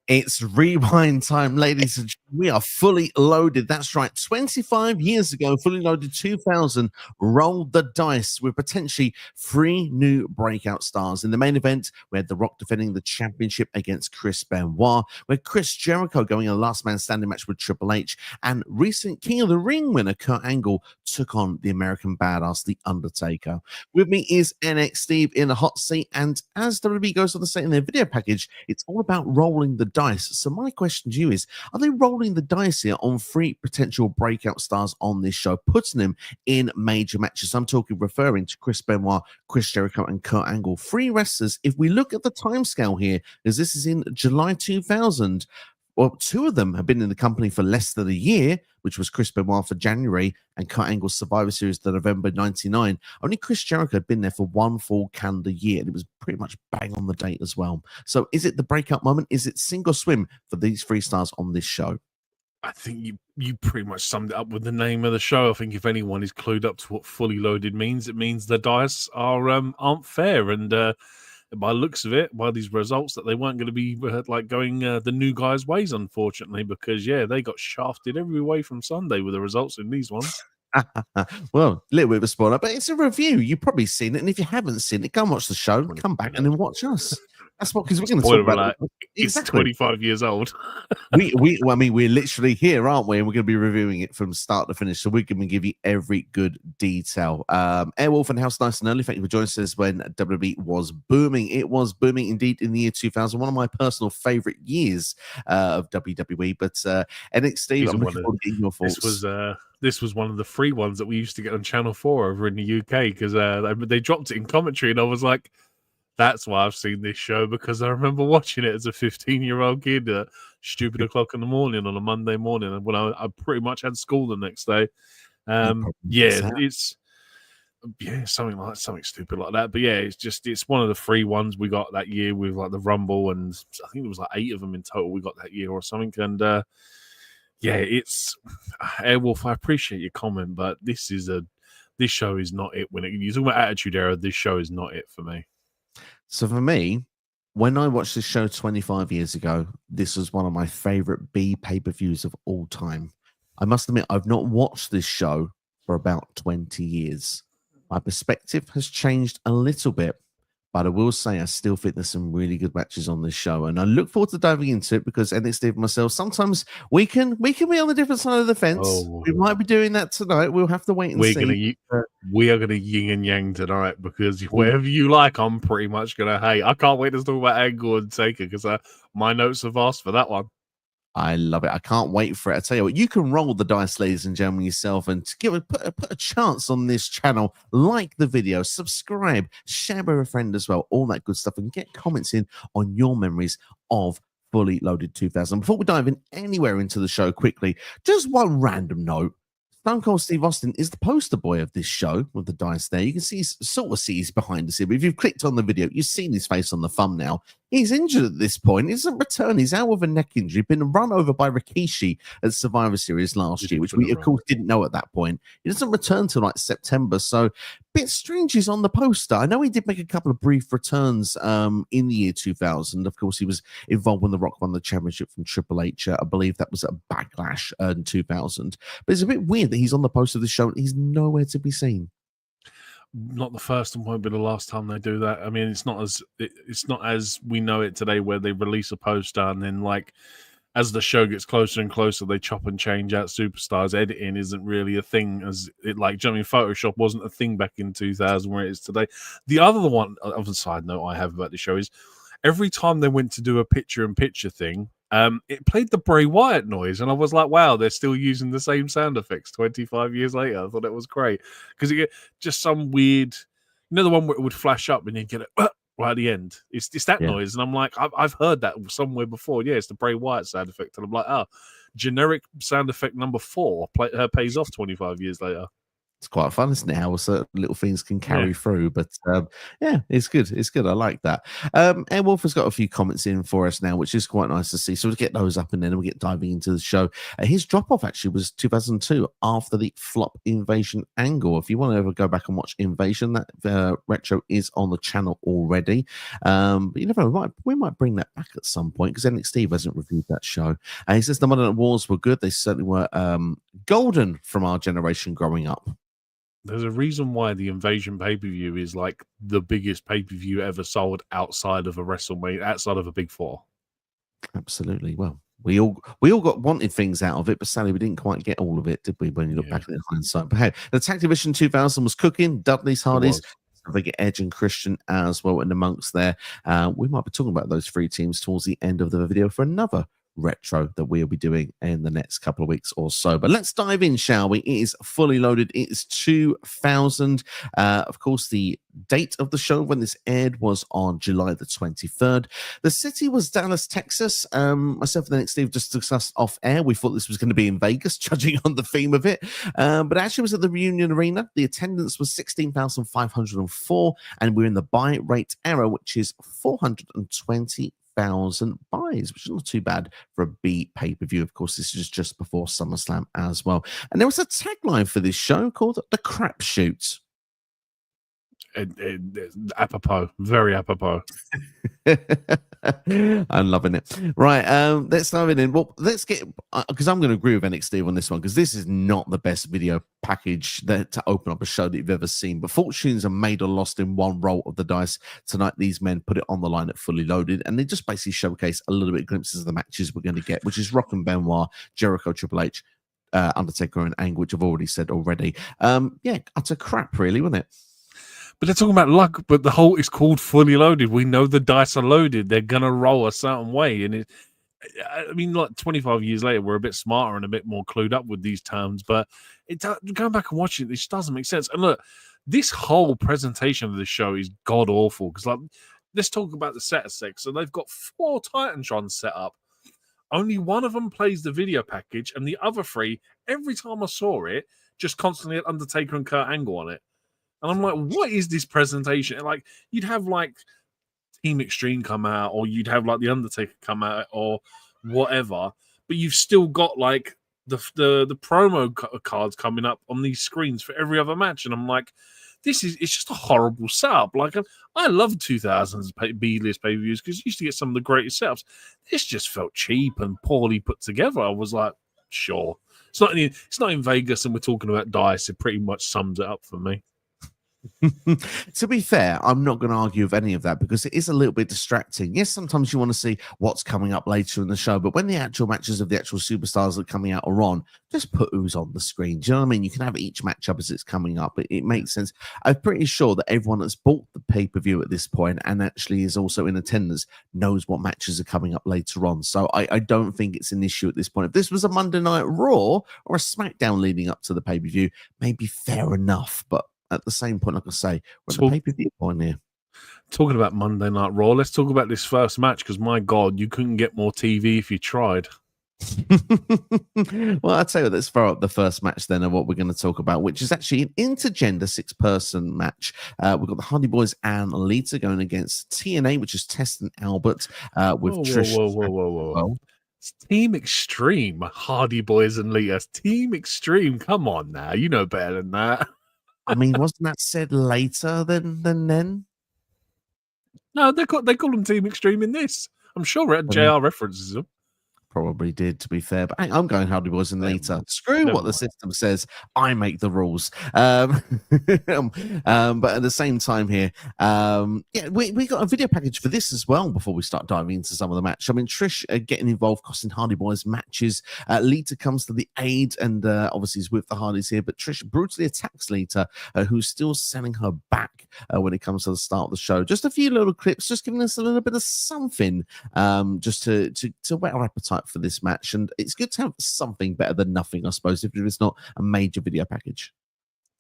It's rewind time, ladies and gentlemen. We are fully loaded. That's right. 25 years ago, fully loaded 2000 rolled the dice with potentially 3 new breakout stars. In the main event, we had The Rock defending the championship against Chris Benoit, with Chris Jericho going a last man standing match with Triple H, and recent King of the Ring winner Kurt Angle took on the American Badass, The Undertaker. With me is NX Steve in the hot seat, and as WWE goes on to say in their video package, it's all about rolling the dice. So my question to you is, are they rolling the dice here on 3 potential breakout stars on this show, putting them in major matches? I'm referring to Chris Benoit, Chris Jericho, and Kurt Angle. 3 wrestlers. If we look at the timescale here, because this is in July 2000, well, 2 of them have been in the company for less than a year, which was Chris Benoit for January and Kurt Angle's Survivor Series to November 99. Only Chris Jericho had been there for 1 full calendar year, and it was pretty much bang on the date as well. So is it the breakout moment? Is it sink or swim for these 3 stars on this show? I think you pretty much summed it up with the name of the show. I think if anyone is clued up to what fully loaded means, it means the dice aren't fair. And by looks of it, by these results, that they weren't going to be going the new guys' ways, unfortunately, because they got shafted every way from Sunday with the results in these ones. Well, a little bit of a spoiler, but it's a review. You've probably seen it, and if you haven't seen it, go and watch the show, come back, and then watch us. That's what, because we're going to talk about it. Exactly. It's 25 years old. I mean, we're literally here, aren't we? And we're going to be reviewing it from start to finish, so we're going to give you every good detail. Airwolf and House Nice and Early, thank you for joining us when WWE was booming. It was booming indeed in the year 2000, one of my personal favorite years of WWE. But NXT, I'm looking forward to getting your thoughts. This was one of the free ones that we used to get on Channel 4 over in the UK, because they dropped it in commentary, and I was like, that's why I've seen this show, because I remember watching it as a 15-year-old kid at stupid o'clock in the morning on a Monday morning, and when I pretty much had school the next day. It's something stupid like that. But it's one of the free ones we got that year with like the Rumble, and I think there was like 8 of them in total we got that year or something. And it's Airwolf. I appreciate your comment, but this show is not it. When you're talking about Attitude Era, this show is not it for me. So for me, when I watched this show 25 years ago, this was one of my favorite B pay-per-views of all time. I must admit, I've not watched this show for about 20 years. My perspective has changed a little bit, but I will say I still think there's some really good matches on this show, and I look forward to diving into it, because NXT and myself, sometimes we can be on the different side of the fence. We might be doing that tonight. We'll have to wait and see. We are gonna yin and yang tonight, because whatever you like, I'm pretty much gonna hate. I can't wait to talk about Angle and Taker, because my notes are vast for that one. I love it. I can't wait for it. I tell you what, you can roll the dice, ladies and gentlemen, yourself, and put a chance on this channel. Like the video, subscribe, share with a friend as well, all that good stuff, and get comments in on your memories of Fully Loaded 2000. Before we dive in anywhere into the show quickly, just one random note. Stone Cold Steve Austin is the poster boy of this show with the dice there. You can see he's behind us here, but if you've clicked on the video, you've seen his face on the thumbnail. He's injured at this point. He doesn't return. He's out with a neck injury. Been run over by Rikishi at Survivor Series last year, which we, of course, didn't know at that point. He doesn't return till like September, so bit strange he's on the poster. I know he did make a couple of brief returns in the year 2000. Of course, he was involved when The Rock won the championship from Triple H. I believe that was a Backlash in 2000. But it's a bit weird that he's on the poster of the show and he's nowhere to be seen. Not the first and won't be the last time they do that. I mean, it's not as we know it today, where they release a poster and then, like, as the show gets closer and closer, they chop and change out superstars. Editing isn't really a thing, as it, like, I mean, Photoshop wasn't a thing back in 2000 where it is today. The other side note I have about the show is every time they went to do a picture-in-picture thing, it played the Bray Wyatt noise, and I was like, wow, they're still using the same sound effects 25 years later. I thought it was great, because you get just some weird, the one where it would flash up and you get it right at the end. It's that noise, and I'm like, I've heard that somewhere before. Yeah, it's the Bray Wyatt sound effect, and I'm like, generic sound effect number 4 pays off 25 years later. It's quite fun, isn't it? How certain little things can carry Yeah. through. But yeah, it's good. It's good. I like that. Airwolf has got a few comments in for us now, which is quite nice to see. So we'll get those up and then we'll get diving into the show. His drop off actually was 2002 after the flop Invasion angle. If you want to ever go back and watch Invasion, that retro is on the channel already. But you never know, we might bring that back at some point because NXT hasn't reviewed that show. He says the Monday Night Wars were good. They certainly were golden from our generation growing up. There's a reason why the Invasion pay-per-view is like the biggest pay-per-view ever sold outside of a WrestleMania, outside of a Big Four. Absolutely. Well, we all got wanted things out of it, but sadly we didn't quite get all of it, did we? When you look back at it in hindsight. But hey, the Tag Division 2000 was cooking. Dudley's, Hardys. They get Edge and Christian as well in amongst there. We might be talking about those three teams towards the end of the video for another retro that we'll be doing in the next couple of weeks or so. But let's dive in, shall we? It is fully loaded. It is 2000. Of course, the date of the show when this aired was on July the 23rd. The city was Dallas, Texas. Myself and the next Steve just discussed off air. We thought this was going to be in Vegas, judging on the theme of it. But actually, it was at the Reunion Arena. The attendance was 16,504, and we're in the buy rate era, which is 420,000 buys, which is not too bad for a B pay-per-view. Of course, this is just before SummerSlam as well. And there was a tagline for this show called The Crap Shoot. Apropos, very apropos. I'm loving it. Right, let's dive in. Well, let's get, because I'm going to agree with NXT on this one, because this is not the best video package to open up a show that you've ever seen. But fortunes are made or lost in one roll of the dice. Tonight, these men put it on the line at Fully Loaded, and they just basically showcase a little bit of glimpses of the matches we're going to get, which is Rock and Benoit, Jericho, Triple H, Undertaker, and Angle, which I've already said already. Yeah, utter crap, really, wasn't it? But they're talking about luck, but the whole is called Fully Loaded. We know the dice are loaded. They're going to roll a certain way. And I mean, like 25 years later, we're a bit smarter and a bit more clued up with these terms. But going back and watching it, this doesn't make sense. And look, this whole presentation of the show is god awful. Because, like, let's talk about the set of six. So they've got 4 Titantrons set up. Only one of them plays the video package, and the other 3, every time I saw it, just constantly had Undertaker and Kurt Angle on it. And I'm like, what is this presentation? And like, you'd have like Team Extreme come out, or you'd have like the Undertaker come out, or whatever. But you've still got like the promo cards coming up on these screens for every other match. And I'm like, it's just a horrible setup. Like, I love 2000s B-list pay-per-views because you used to get some of the greatest setups. This just felt cheap and poorly put together. I was like, sure. It's not in Vegas and we're talking about dice. It pretty much sums it up for me. To be fair, I'm not going to argue with any of that because it is a little bit distracting. Yes, sometimes you want to see what's coming up later in the show, but when the actual matches of the actual superstars that are coming out are on, just put who's on the screen. Do you know what I mean? You can have each matchup as it's coming up. It makes sense. I'm pretty sure that everyone that's bought the pay-per-view at this point and actually is also in attendance knows what matches are coming up later on. So I don't think it's an issue at this point. If this was a Monday Night Raw or a SmackDown leading up to the pay-per-view, maybe fair enough, but at the same point, like I say, we're at the pay-per-view point here. Talking about Monday Night Raw, let's talk about this first match because, my God, you couldn't get more TV if you tried. Well, I'll tell you what, let's throw up the first match then of what we're going to talk about, which is actually an intergender 6-person match. We've got the Hardy Boys and Lita going against TNA, which is Test and Albert with Trish. Whoa. It's Team Extreme, Hardy Boys and Lita. Team Extreme, come on now. You know better than that. I mean, wasn't that said later than then? No, they call them Team Extreme in this. I'm sure JR references them. Probably did, to be fair, but I'm going Hardy Boys and Lita. Screw what the system says. I make the rules. But at the same time here, we got a video package for this as well before we start diving into some of the match. I mean, Trish getting involved, costing Hardy Boys matches. Lita comes to the aid and obviously is with the Hardys here, but Trish brutally attacks Lita, who's still selling her back when it comes to the start of the show. Just a few little clips, just giving us a little bit of something just to whet our appetite for this match, and it's good to have something better than nothing, I suppose, if it's not a major video package.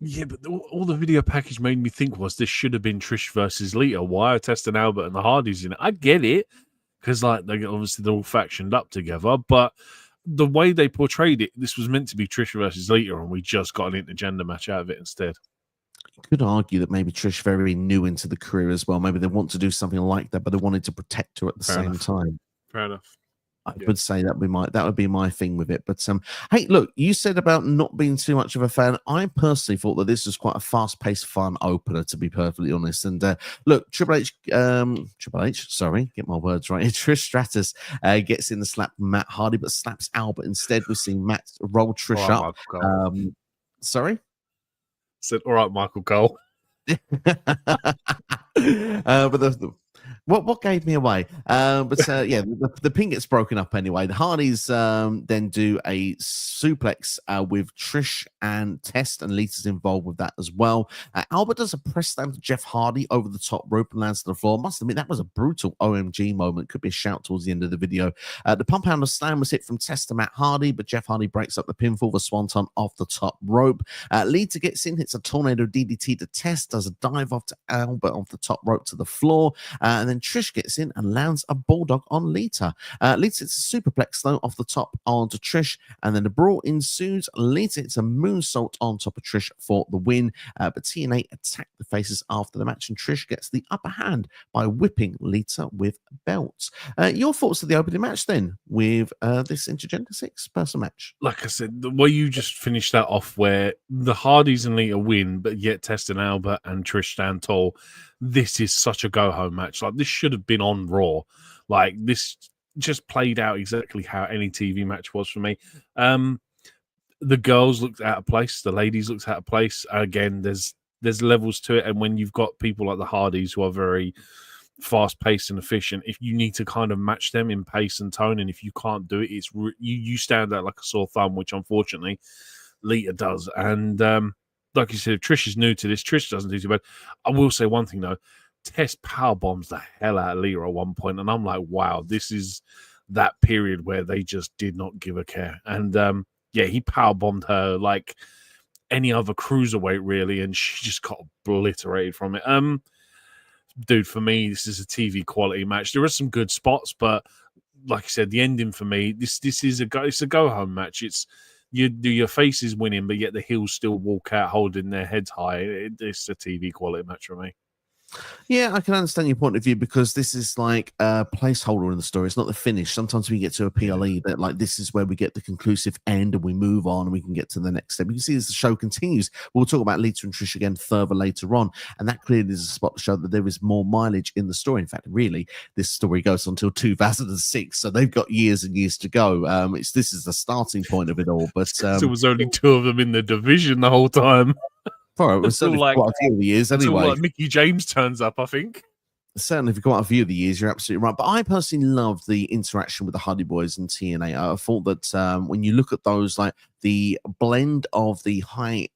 Yeah, but all the video package made me think was this should have been Trish versus Lita. Why are Test and Albert and the Hardys in it? I get it because like they're all factioned up together, but the way they portrayed it, this was meant to be Trish versus Lita, and we just got an intergender match out of it instead. Could argue that maybe Trish very new into the career as well. Maybe they want to do something like that, but they wanted to protect her at the same time. Fair enough. I would say that would be my thing with it. But hey, look, you said about not being too much of a fan. I personally thought that this was quite a fast-paced, fun opener, to be perfectly honest. And look, Triple H, sorry, get my words right. Trish Stratus gets in the slap from Matt Hardy, but slaps Albert instead. We're seeing Matt roll Trish up. Sorry, said all right, Michael Cole. But what gave me away? Yeah, the pin gets broken up anyway. The Hardys then do a suplex with Trish and Test, and Lita's involved with that as well. Albert does a press slam to Jeff Hardy over the top rope and lands to the floor. Must admit, that was a brutal OMG moment. Could be a shout towards the end of the video. The pump handle slam was hit from Test to Matt Hardy, but Jeff Hardy breaks up the pinfall, the swanton off the top rope. Lita gets in, hits a tornado DDT to Test, does a dive off to Albert off the top rope to the floor, and then Trish gets in and lands a bulldog on Lita. Lita hits a superplex though off the top onto Trish, and then the brawl ensues. Lita hits a moonsault on top of Trish for the win, but TNA attack the faces after the match, and Trish gets the upper hand by whipping Lita with belts. Your thoughts of the opening match then with this intergender 6-person match? Like I said, the way you just finished that off, where the Hardys and Lita win, but yet Test and Albert and Trish stand tall. This is such a go-home match. Like, this should have been on Raw. Like, this just played out exactly how any TV match was for me. The girls looked out of place. The ladies looked out of place. Again, there's levels to it. And when you've got people like the Hardys who are very fast-paced and efficient, if you need to kind of match them in pace and tone, and if you can't do it, it's you stand out like a sore thumb, which unfortunately Lita does. And like you said, if Trish is new to this, Trish doesn't do too bad. I will say one thing though, Test power bombs the hell out of Lita at one point, and I'm like, wow, this is that period where they just did not give a care. And yeah, he power bombed her like any other cruiserweight really, and she just got obliterated from it. Dude, for me, this is a TV quality match. There are some good spots, but like I said, the ending for me, this is it's a go home match. It's your face is winning, but yet the heels still walk out holding their heads high. It's a TV quality match for me. Yeah, I can understand your point of view, because this is like a placeholder in the story. It's not the finish. Sometimes we get to a PLE that like this is where we get the conclusive end and we move on and we can get to the next step. You can see as the show continues, we'll talk about Lita and Trish again further later on, and that clearly is a spot to show that there is more mileage in the story. In fact, really, this story goes until 2006, so they've got years and years to go. This is the starting point of it all. But there was only 2 of them in the division the whole time. It was certainly like, quite a few of the years anyway. Like Mickey James turns up, I think. Certainly for quite a few of the years, you're absolutely right. But I personally love the interaction with the Hardy Boys and TNA. I thought that when you look at those, like the blend of the high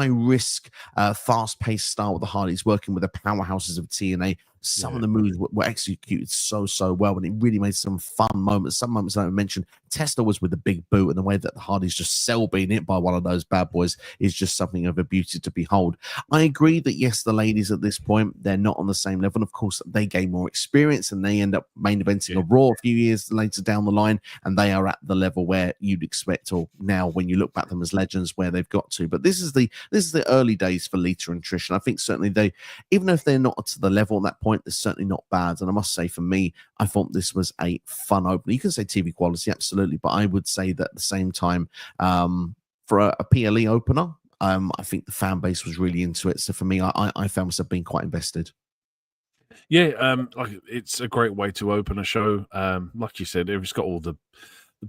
risk, fast paced style of the Hardys working with the powerhouses of TNA. Some of the moves were executed so well, and it really made some fun moments. Some moments I mentioned, Testa was with the big boot, and the way that the Hardys just sell being hit by one of those bad boys is just something of a beauty to behold. I agree that yes, the ladies at this point, they're not on the same level. And of course, they gain more experience and they end up main eventing a Raw a few years later down the line, and they are at the level where you'd expect, or now when you look back at them as legends, where they've got to. But this is the early days for Lita and Trish, and I think certainly they, even if they're not to the level at that point, they're certainly not bad. And I must say, for me, I thought this was a fun opener. You can say TV quality, absolutely, but I would say that at the same time, for a PLE opener, I think the fan base was really into it. So for me, I found myself being quite invested. Yeah, like it's a great way to open a show. Like you said, it's got all the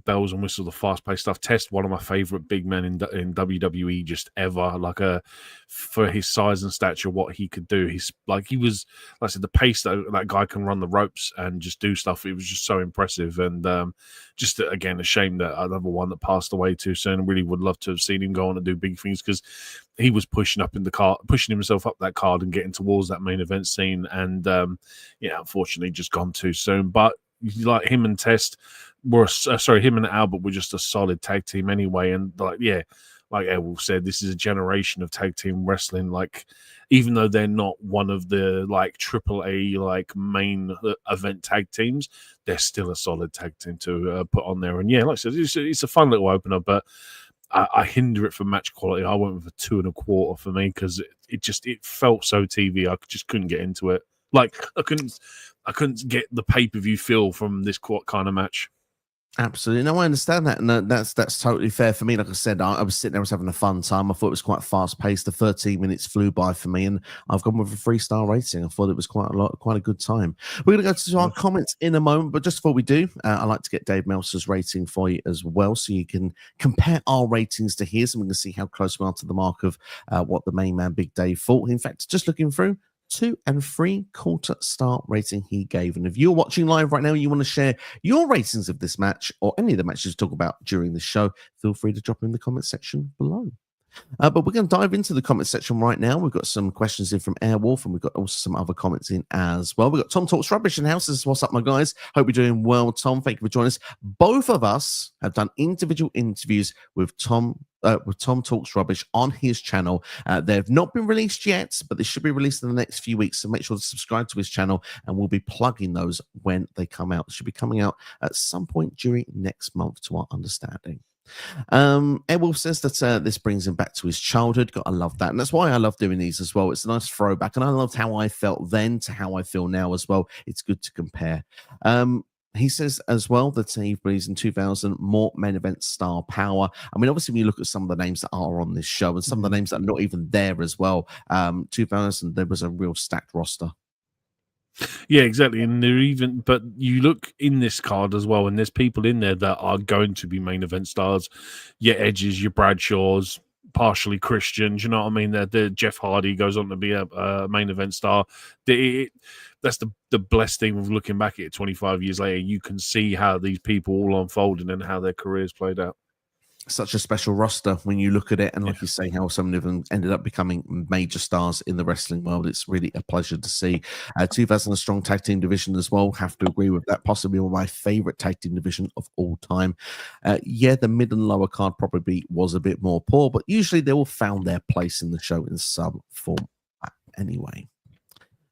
bells and whistles, the fast-paced stuff. Test, one of my favorite big men in WWE just ever. Like for his size and stature, what he could do. He was, like I said, the pace that guy can run the ropes and just do stuff. It was just so impressive. And just again, a shame that another one that passed away too soon. Really would love to have seen him go on and do big things, because he was pushing himself up that card and getting towards that main event scene. And unfortunately, just gone too soon. But like him and Test him and Albert were just a solid tag team anyway. And like Errol said, this is a generation of tag team wrestling. Like, even though they're not one of the like AAA like main event tag teams, they're still a solid tag team to put on there. And yeah, like I said, it's a fun little opener, but I hinder it for match quality. I went with a 2.25 for me because it felt so TV. I just couldn't get into it. Like I couldn't get the pay-per-view feel from this kind of match. Absolutely. No, I understand that. And that's totally fair for me. Like I said, I was sitting there, I was having a fun time. I thought it was quite fast paced. The 13 minutes flew by for me, and I've gone with a 3-star rating. I thought it was quite a good time. We're going to go to our comments in a moment, but just before we do, I'd like to get Dave Meltzer's rating for you as well, so you can compare our ratings to his, and we can see how close we are to the mark of what the main man, Big Dave, thought. In fact, just looking through, 2 3/4 star rating he gave. And if you're watching live right now, you want to share your ratings of this match or any of the matches to talk about during the show, feel free to drop them in the comment section below. But we're going to dive into the comment section right now. We've got some questions in from Airwolf, and we've got also some other comments in as well. We've got Tom Talks Rubbish in the house. This is what's up, my guys. Hope you're doing well, Tom. Thank you for joining us. Both of us have done individual interviews with Tom Talks Rubbish on his channel. They've not been released yet, but they should be released in the next few weeks. So make sure to subscribe to his channel, and we'll be plugging those when they come out. They should be coming out at some point during next month, to our understanding. Airwolf says that this brings him back to his childhood. I love that, and that's why I love doing these as well. It's a nice throwback, and I loved how I felt then to how I feel now as well. It's good to compare. He says as well that he believes in 2000 more main event star power. I mean, obviously, when you look at some of the names that are on this show and some of the names that are not even there as well, 2000 there was a real stacked roster. Yeah, exactly. And but you look in this card as well, and there's people in there that are going to be main event stars. Your Edges, your Bradshaws, partially Christians. You know what I mean? The Jeff Hardy goes on to be a main event star. That's the blessed thing of looking back at it 25 years later. You can see how these people all unfolded and how their careers played out. Such a special roster when you look at it, and like you say, how some of them ended up becoming major stars in the wrestling world. It's really a pleasure to see. 2000 a strong tag team division as well. Have to agree with that. Possibly one of my favorite tag team division of all time. Yeah, the mid and lower card probably was a bit more poor, but usually they all found their place in the show in some form anyway.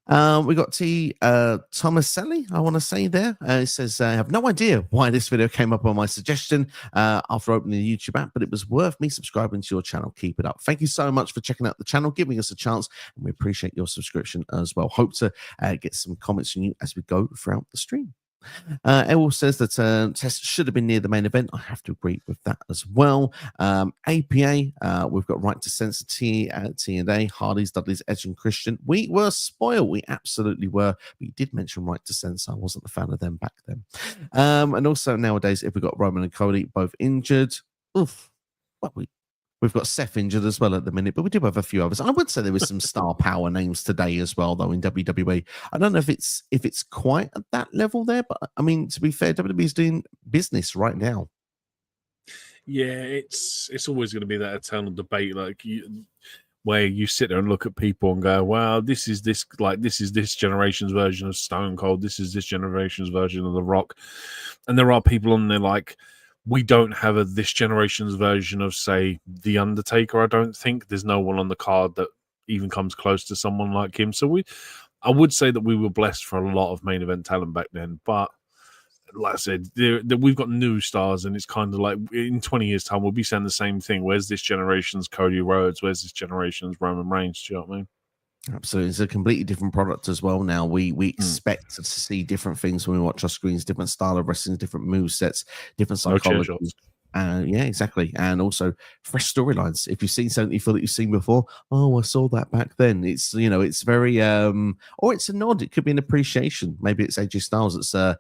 We got Tomaselli, I want to say there. It says, I have no idea why this video came up on my suggestion after opening the YouTube app, but it was worth me subscribing to your channel. Keep it up. Thank you so much for checking out the channel, giving us a chance, and we appreciate your subscription as well. Hope to get some comments from you as we go throughout the stream. Errol says that Test should have been near the main event. I have to agree with that as well. APA, we've got Right to Censor T&A, Hardy's, Dudley's, Edge, and Christian. We were spoiled. We absolutely were. But you did mention Right to Censor. I wasn't a fan of them back then. And also nowadays, if we've got Roman and Cody both injured, we've got Seth injured as well at the minute, but we do have a few others. I would say there was some star power names today as well, though, in WWE. I don't know if it's quite at that level there, but I mean, to be fair, WWE is doing business right now. Yeah, it's always going to be that eternal debate, where you sit there and look at people and go, "Wow, this is this generation's version of Stone Cold. This is this generation's version of The Rock," and there are people on there like, we don't have this generation's version of, say, The Undertaker. I don't think there's no one on the card that even comes close to someone like him. So I would say that we were blessed for a lot of main event talent back then. But like I said, we've got new stars, and it's kind of like in 20 years' time, we'll be saying the same thing. Where's this generation's Cody Rhodes? Where's this generation's Roman Reigns? Do you know what I mean? Absolutely. It's a completely different product as well now. We expect to see different things when we watch our screens, different style of wrestling, different move sets, different psychology. Yeah, exactly. And also fresh storylines. If you've seen something you feel that you've seen before, oh, I saw that back then. It's, it's very, or it's a nod. It could be an appreciation. Maybe it's AJ Styles that's,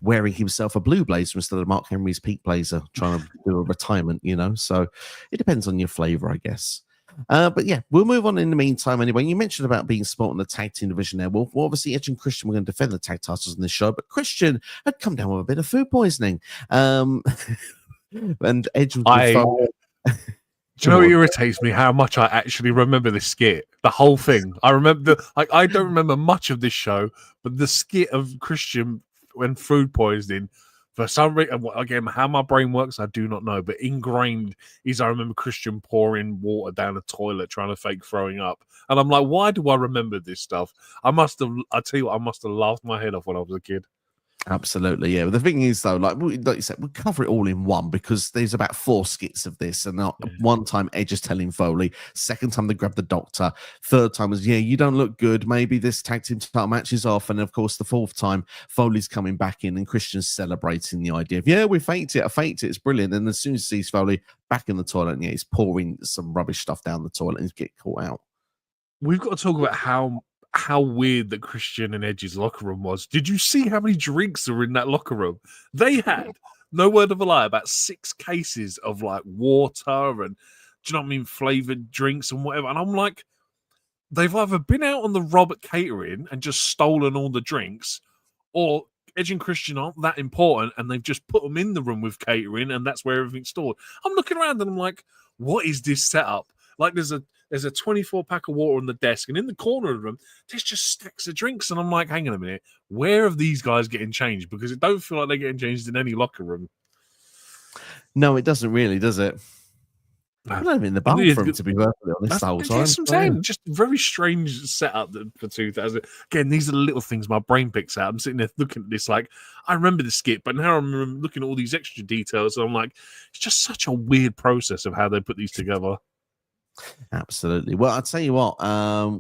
wearing himself a blue blazer instead of Mark Henry's peak blazer, trying to do a retirement, So it depends on your flavor, I guess. But yeah, we'll move on in the meantime anyway. You mentioned about being spot in the tag team division there. Well, obviously, Edge and Christian were going to defend the tag titles in this show, but Christian had come down with a bit of food poisoning. And Edge was... Do you know what irritates me? How much I actually remember this skit, the whole thing. I remember, I don't remember much of this show, but the skit of Christian when food poisoning For some reason, again, how my brain works, I do not know. But ingrained is I remember Christian pouring water down a toilet trying to fake throwing up. And I'm like, why do I remember this stuff? I tell you what, I must have laughed my head off when I was a kid. Absolutely, yeah. But the thing is, though, like you said, we'll cover it all in one because there's about 4 skits of this. And one time, Edge is telling Foley. Second time, they grab the doctor. Third time was, yeah, you don't look good. Maybe this tag team title match is off. And of course, the fourth time, Foley's coming back in and Christian's celebrating the idea of, yeah, we faked it. I faked it. It's brilliant. And as soon as he sees Foley back in the toilet, and yeah, he's pouring some rubbish stuff down the toilet and he's getting caught out. We've got to talk about how weird that Christian and Edge's locker room was. Did you see how many drinks were in that locker room? They had, no word of a lie, about 6 cases of like water and, do you know what I mean, flavored drinks and whatever. And I'm like, they've either been out on the Robert catering and just stolen all the drinks, or Edge and Christian aren't that important and they've just put them in the room with catering and that's where everything's stored. I'm looking around and I'm like, what is this setup? Like there's a 24 pack of water on the desk, and in the corner of the room, there's just stacks of drinks. And I'm like, hang on a minute, where are these guys getting changed? Because it don't feel like they're getting changed in any locker room. No, it doesn't really, does it? I'm not even in the bathroom, to be perfectly honest, the whole time. That's what I'm saying. Just very strange setup for 2000. Again, these are the little things my brain picks out. I'm sitting there looking at this like, I remember the skit, but now I'm looking at all these extra details, and I'm like, it's just such a weird process of how they put these together. Absolutely. Well, I'll tell you what,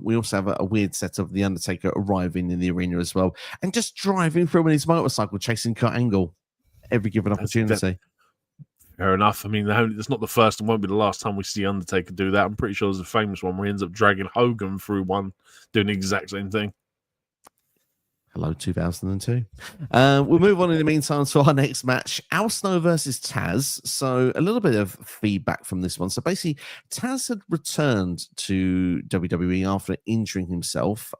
we also have a weird setup of The Undertaker arriving in the arena as well and just driving through on his motorcycle, chasing Kurt Angle every given opportunity. Fair enough. I mean, it's not the first and won't be the last time we see Undertaker do that. I'm pretty sure there's a famous one where he ends up dragging Hogan through one, doing the exact same thing. Hello, 2002. We'll move on in the meantime to our next match, Al Snow versus Taz. So a little bit of feedback from this one. So basically, Taz had returned to WWE after injuring himself.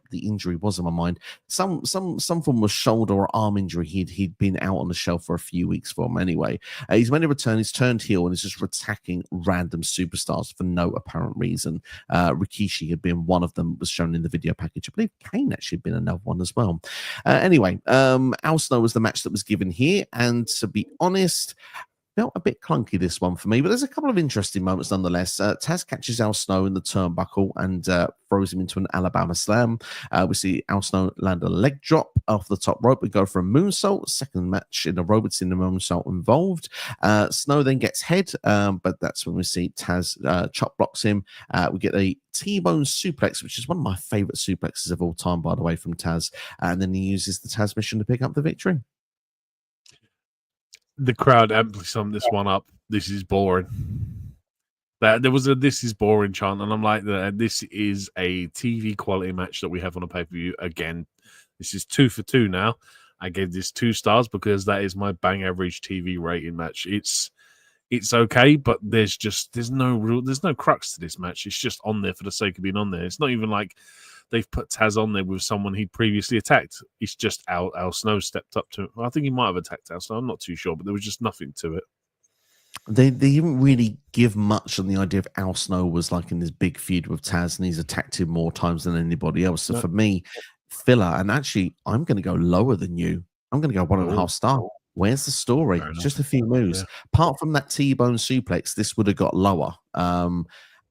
The injury was on my mind. Some form of shoulder or arm injury. He'd been out on the shelf for a few weeks for him anyway. He's made a return. He's turned heel and is just attacking random superstars for no apparent reason. Rikishi had been one of them, was shown in the video package. I believe Kane actually had been another one as well. Anyway, Al Snow was the match that was given here, and to be honest, felt a bit clunky, this one for me, but there's a couple of interesting moments nonetheless. Taz catches Al Snow in the turnbuckle and throws him into an Alabama slam. We see Al Snow land a leg drop off the top rope and go for a moonsault. Second match in a row, it's in the moonsault involved. Snow then gets head, but that's when we see Taz chop blocks him. We get a T-bone suplex, which is one of my favorite suplexes of all time, by the way, from Taz. And then he uses the Taz mission to pick up the victory. The crowd amply summed this one up. This is boring. There was a "this is boring" chant, and I'm like, this is a TV quality match that we have on a pay-per-view. Again, this is 2 for 2 now. I gave this 2 stars because that is my bang average TV rating match. It's okay, but there's no crux to this match. It's just on there for the sake of being on there. It's not even like they've put Taz on there with someone he'd previously attacked. It's just Al Snow stepped up to him. I think he might have attacked Al Snow. I'm not too sure, but there was just nothing to it. They didn't really give much on the idea of Al Snow was like in this big feud with Taz, and he's attacked him more times than anybody else. So for me, filler. And actually, I'm going to go lower than you. I'm going to go 1.5 star. Where's the story? Just a few moves. Yeah. Apart from that T-bone suplex, this would have got lower.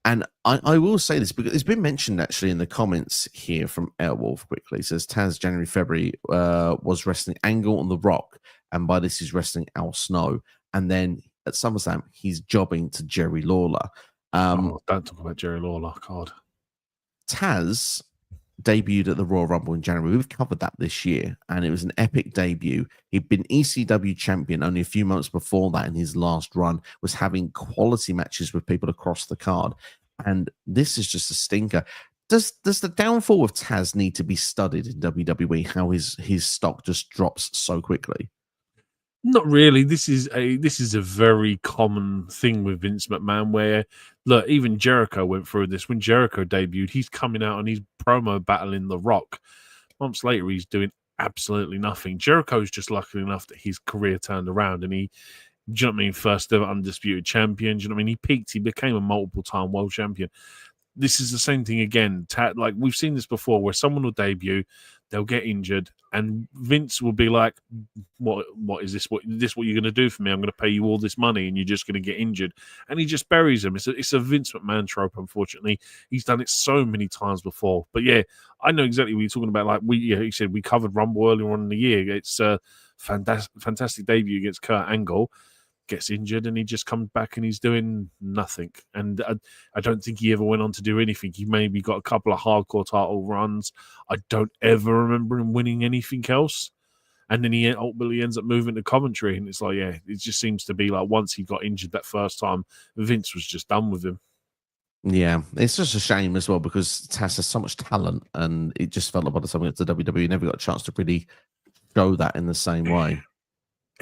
And I will say this because it's been mentioned actually in the comments here from Airwolf quickly. It says Taz January, February was wrestling Angle on The Rock, and by this he's wrestling Al Snow. And then at SummerSlam, he's jobbing to Jerry Lawler. Don't talk about Jerry Lawler, God. Taz debuted at the Royal Rumble in January. We've covered that this year, and it was an epic debut. He'd been ECW champion only a few months before that in his last run, was having quality matches with people across the card, and this is just a stinker. Does the downfall of Taz need to be studied in WWE, how his stock just drops so quickly? Not really. This is a very common thing with Vince McMahon where, look, even Jericho went through this. When Jericho debuted, he's coming out and he's promo battling The Rock. Months later, he's doing absolutely nothing. Jericho's just lucky enough that his career turned around and he, do you know what I mean, first ever undisputed champion. Do you know what I mean? He peaked. He became a multiple-time world champion. This is the same thing again. Like, we've seen this before where someone will debut, they'll get injured, and Vince will be like, "What is this? What you're going to do for me? I'm going to pay you all this money, and you're just going to get injured." And he just buries him. It's a Vince McMahon trope. Unfortunately, he's done it so many times before. But yeah, I know exactly what you're talking about. Like he said, we covered Rumble earlier on in the year. It's a fantastic debut against Kurt Angle. Gets injured and he just comes back and he's doing nothing. And I don't think he ever went on to do anything. He maybe got a couple of hardcore title runs. I don't ever remember him winning anything else. And then he ultimately ends up moving to commentary. And it's like, yeah, it just seems to be like once he got injured that first time, Vince was just done with him. Yeah, it's just a shame as well because Taz has so much talent, and it just felt like by the time we got to WWE, never got a chance to really show that in the same way.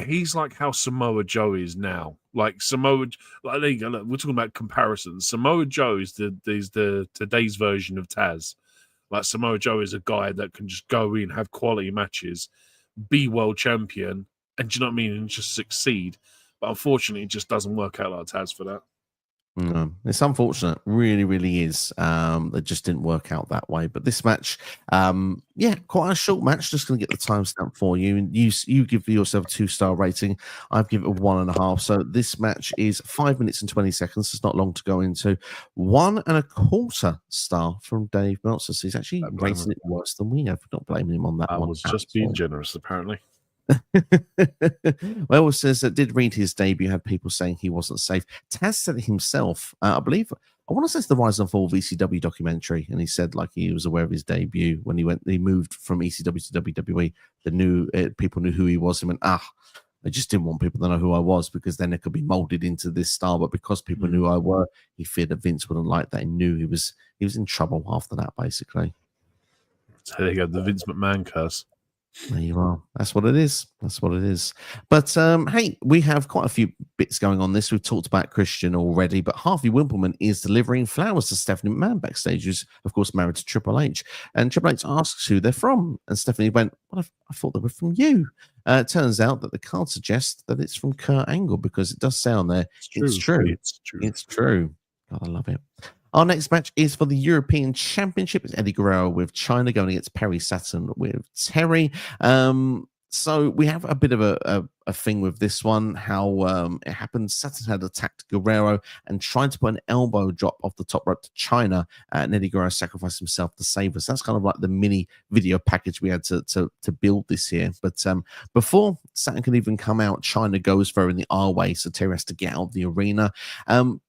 He's like how Samoa Joe is now. Like Samoa, like there you go. Look, we're talking about comparisons. Samoa Joe is the today's version of Taz. Like Samoa Joe is a guy that can just go in, have quality matches, be world champion, and do you know what I mean, and just succeed. But unfortunately, it just doesn't work out like Taz for that. No, it's unfortunate. Really, really is. It just didn't work out that way. But this match, yeah, quite a short match. Just going to get the timestamp for you. And you give yourself a 2-star rating. I've given it a 1.5. So this match is 5 minutes and 20 seconds. It's not long to go into. 1.25 star from Dave Meltzer. So he's actually rating it worse than we have. Not blaming him on that one. I was just being generous, apparently. Well, it says that did read his debut, had people saying he wasn't safe. Taz said it himself. I believe I want to say it's the Rise and Fall of ECW documentary, and he said like he was aware of his debut when he moved from ECW to WWE. The new people knew who he was. He went, I just didn't want people to know who I was because then it could be molded into this style. But because people knew who I were, he feared that Vince wouldn't like that. He knew he was in trouble after that, basically. So there you go, the Vince McMahon curse. There you are. That's what it is. That's what it is. But hey, we have quite a few bits going on this. We've talked about Christian already, but Harvey Wimpleman is delivering flowers to Stephanie McMahon backstage, who's of course married to Triple H. And Triple H asks who they're from, and Stephanie went, "Well, I thought they were from you." It turns out that the card suggests that it's from Kurt Angle because it does say on there, It's true. It's true. God, I love it. Our next match is for the European Championship. It's Eddie Guerrero with China going against Perry Saturn with Terry. So we have a bit of a thing with this one, how it happened. Saturn had attacked Guerrero and tried to put an elbow drop off the top rope to China, and Eddie Guerrero sacrificed himself to save us. That's kind of like the mini video package we had to build this here. But before Saturn can even come out, China goes for in the R way, so Terry has to get out of the arena.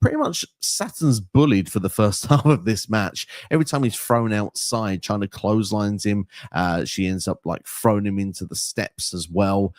Pretty much Saturn's bullied for the first half of this match. Every time he's thrown outside, China clotheslines him. She ends up like throwing him into the steps as well.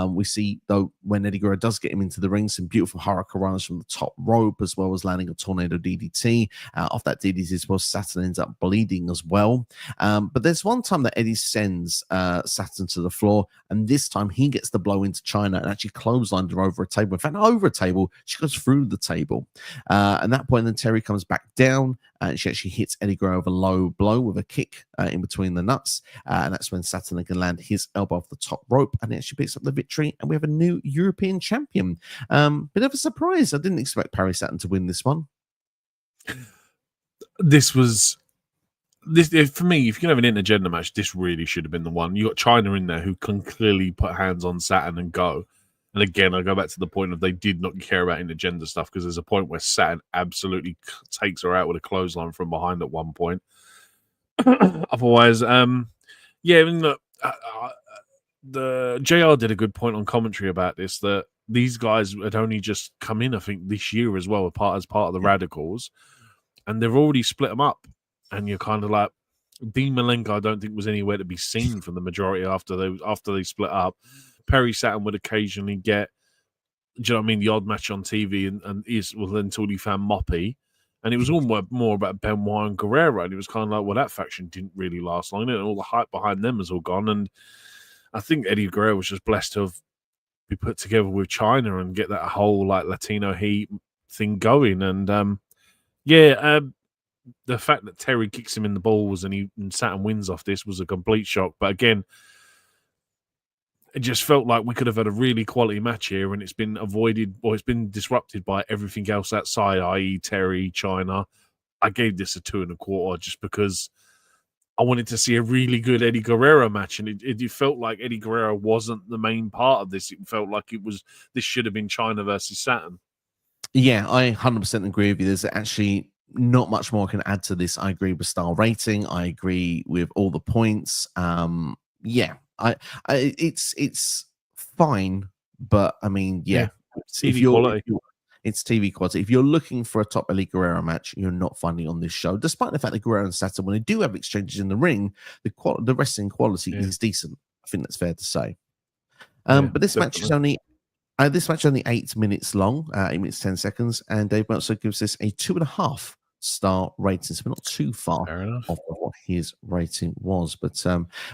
We see though when Eddie Guerrero does get him into the ring, some beautiful hurricanranas from the top rope, as well as landing a tornado DDT. Off that DDT as well, Saturn ends up bleeding as well. But there's one time that Eddie sends Saturn to the floor, and this time he gets the blow into China and actually clotheslined her over a table. In fact, not over a table, she goes through the table. At that point, then Terry comes back down, and she actually hits Eddie Guerrero with a low blow with a kick in between the nuts. And that's when Saturn can land his elbow off the top rope, and he actually picks up the victory. And we have a new European champion. Bit of a surprise. I didn't expect Perry Saturn to win this one. This for me. If you can have an intergender match, this really should have been the one. You got China in there who can clearly put hands on Saturn and go. And again, I go back to the point of they did not care about intergender stuff because there's a point where Saturn absolutely takes her out with a clothesline from behind at one point. Otherwise, yeah, I mean, look, the JR did a good point on commentary about this, that these guys had only just come in, I think, this year as well, as part of the Radicals, and they've already split them up. And you're kind of like, Dean Malenko, I don't think was anywhere to be seen for the majority after they split up. Perry Saturn would occasionally get, do you know what I mean, the odd match on TV, until he found Moppy. And it was all more about Benoit and Guerrero. And it was kind of like, well, that faction didn't really last long. And all the hype behind them has all gone. And I think Eddie Guerrero was just blessed to be put together with China and get that whole like Latino heat thing going. And the fact that Terry kicks him in the balls and Saturn wins off this was a complete shock. But again, it just felt like we could have had a really quality match here, and it's been avoided, or it's been disrupted by everything else outside, i.e. Terry, China. I gave this a 2.25 just because I wanted to see a really good Eddie Guerrero match, and it felt like Eddie Guerrero wasn't the main part of this. It felt like this should have been China versus Saturn. Yeah, I 100% agree with you. There's actually not much more I can add to this. I agree with star rating. I agree with all the points. Yeah, it's fine, but I mean, Yeah, yeah, TV quality. it's TV quality. If you're looking for a top elite Guerrero match, you're not finding it on this show. Despite the fact that Guerrero and Saturn, when they do have exchanges in the ring, the wrestling quality is decent. I think that's fair to say. But this match is only 8 minutes long, 8 minutes 10 seconds, and Dave Meltzer gives this a 2.5-star rating. So we're not too far off of what his rating was. But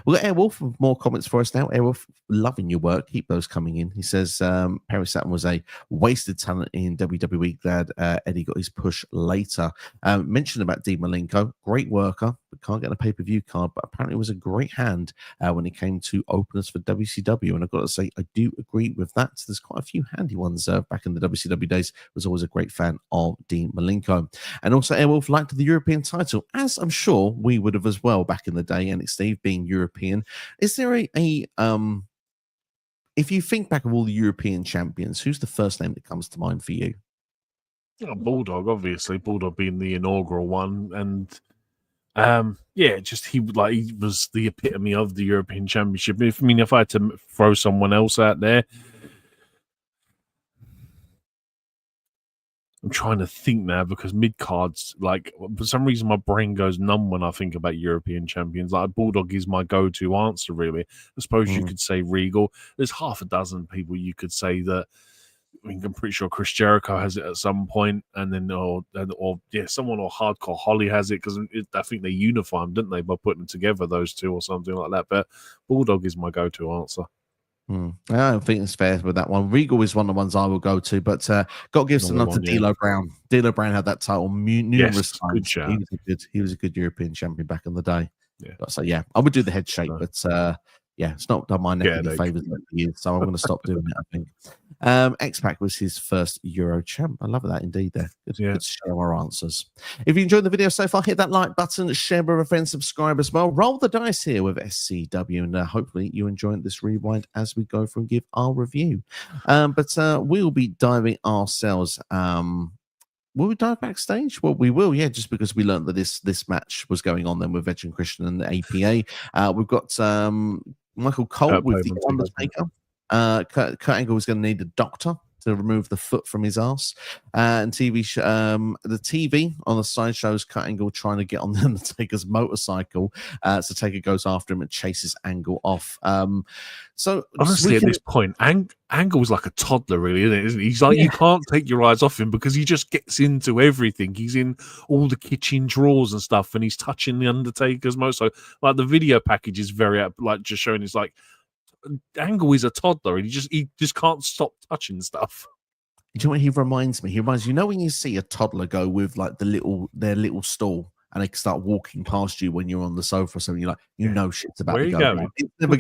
we've got Airwolf with more comments for us now. Airwolf, loving your work. Keep those coming in. He says Perry Saturn was a wasted talent in WWE. Glad Eddie got his push later. Mentioned about Dean Malenko, great worker, but can't get a pay-per-view card, but apparently was a great hand when it came to openers for WCW. And I've got to say, I do agree with that. There's quite a few handy ones back in the WCW days. Was always a great fan of Dean Malenko. And also Airwolf liked the European title, as I'm sure we would have as well back in the day, and Steve being European. Is there a if you think back of all the European champions, who's the first name that comes to mind for you? Bulldog, obviously. Bulldog being the inaugural one, and he was the epitome of the European Championship. If I had to throw someone else out there, I'm trying to think now because mid cards, like for some reason, my brain goes numb when I think about European champions. Like Bulldog is my go-to answer, really. I suppose you could say Regal. There's half a dozen people you could say that. I mean, I'm pretty sure Chris Jericho has it at some point, and then someone or Hardcore Holly has it because I think they unify them, didn't they, by putting together those two or something like that. But Bulldog is my go-to answer. I don't think it's fair with that one. Regal is one of the ones I will go to, but got to give some love to D'Lo Brown. D'Lo Brown had that title numerous times. He was a good European champion back in the day. Yeah. So yeah, I would do the head shake, but it's not done my neck any favors for years, so I'm going to stop doing it, I think. X-Pac was his first Euro champ. I love that indeed there. Good to share our answers. If you enjoyed the video so far, hit that like button, share with a friend, subscribe as well. Roll the dice here with SCW, and hopefully you enjoy this rewind as we go through and give our review. But we'll be diving ourselves. Will we dive backstage? Well, we will, yeah, just because we learned that this match was going on then with Edge and Christian and the APA. We've got Michael Cole with the Undertaker. Kurt Angle was going to need a doctor to remove the foot from his ass. And the TV on the side shows Kurt Angle trying to get on the Undertaker's motorcycle. So Taker goes after him and chases Angle off. So honestly, at this point, Angle's like a toddler, really, isn't he? He's like, you can't take your eyes off him because he just gets into everything. He's in all the kitchen drawers and stuff, and he's touching the Undertaker's motorcycle. Like the video package is very just showing it's like Angle is a toddler, and he just can't stop touching stuff. Do you know what he reminds me? He reminds you know when you see a toddler go with like their little stall and they start walking past you when you're on the sofa, so you're like, know shit's about to go down. It's never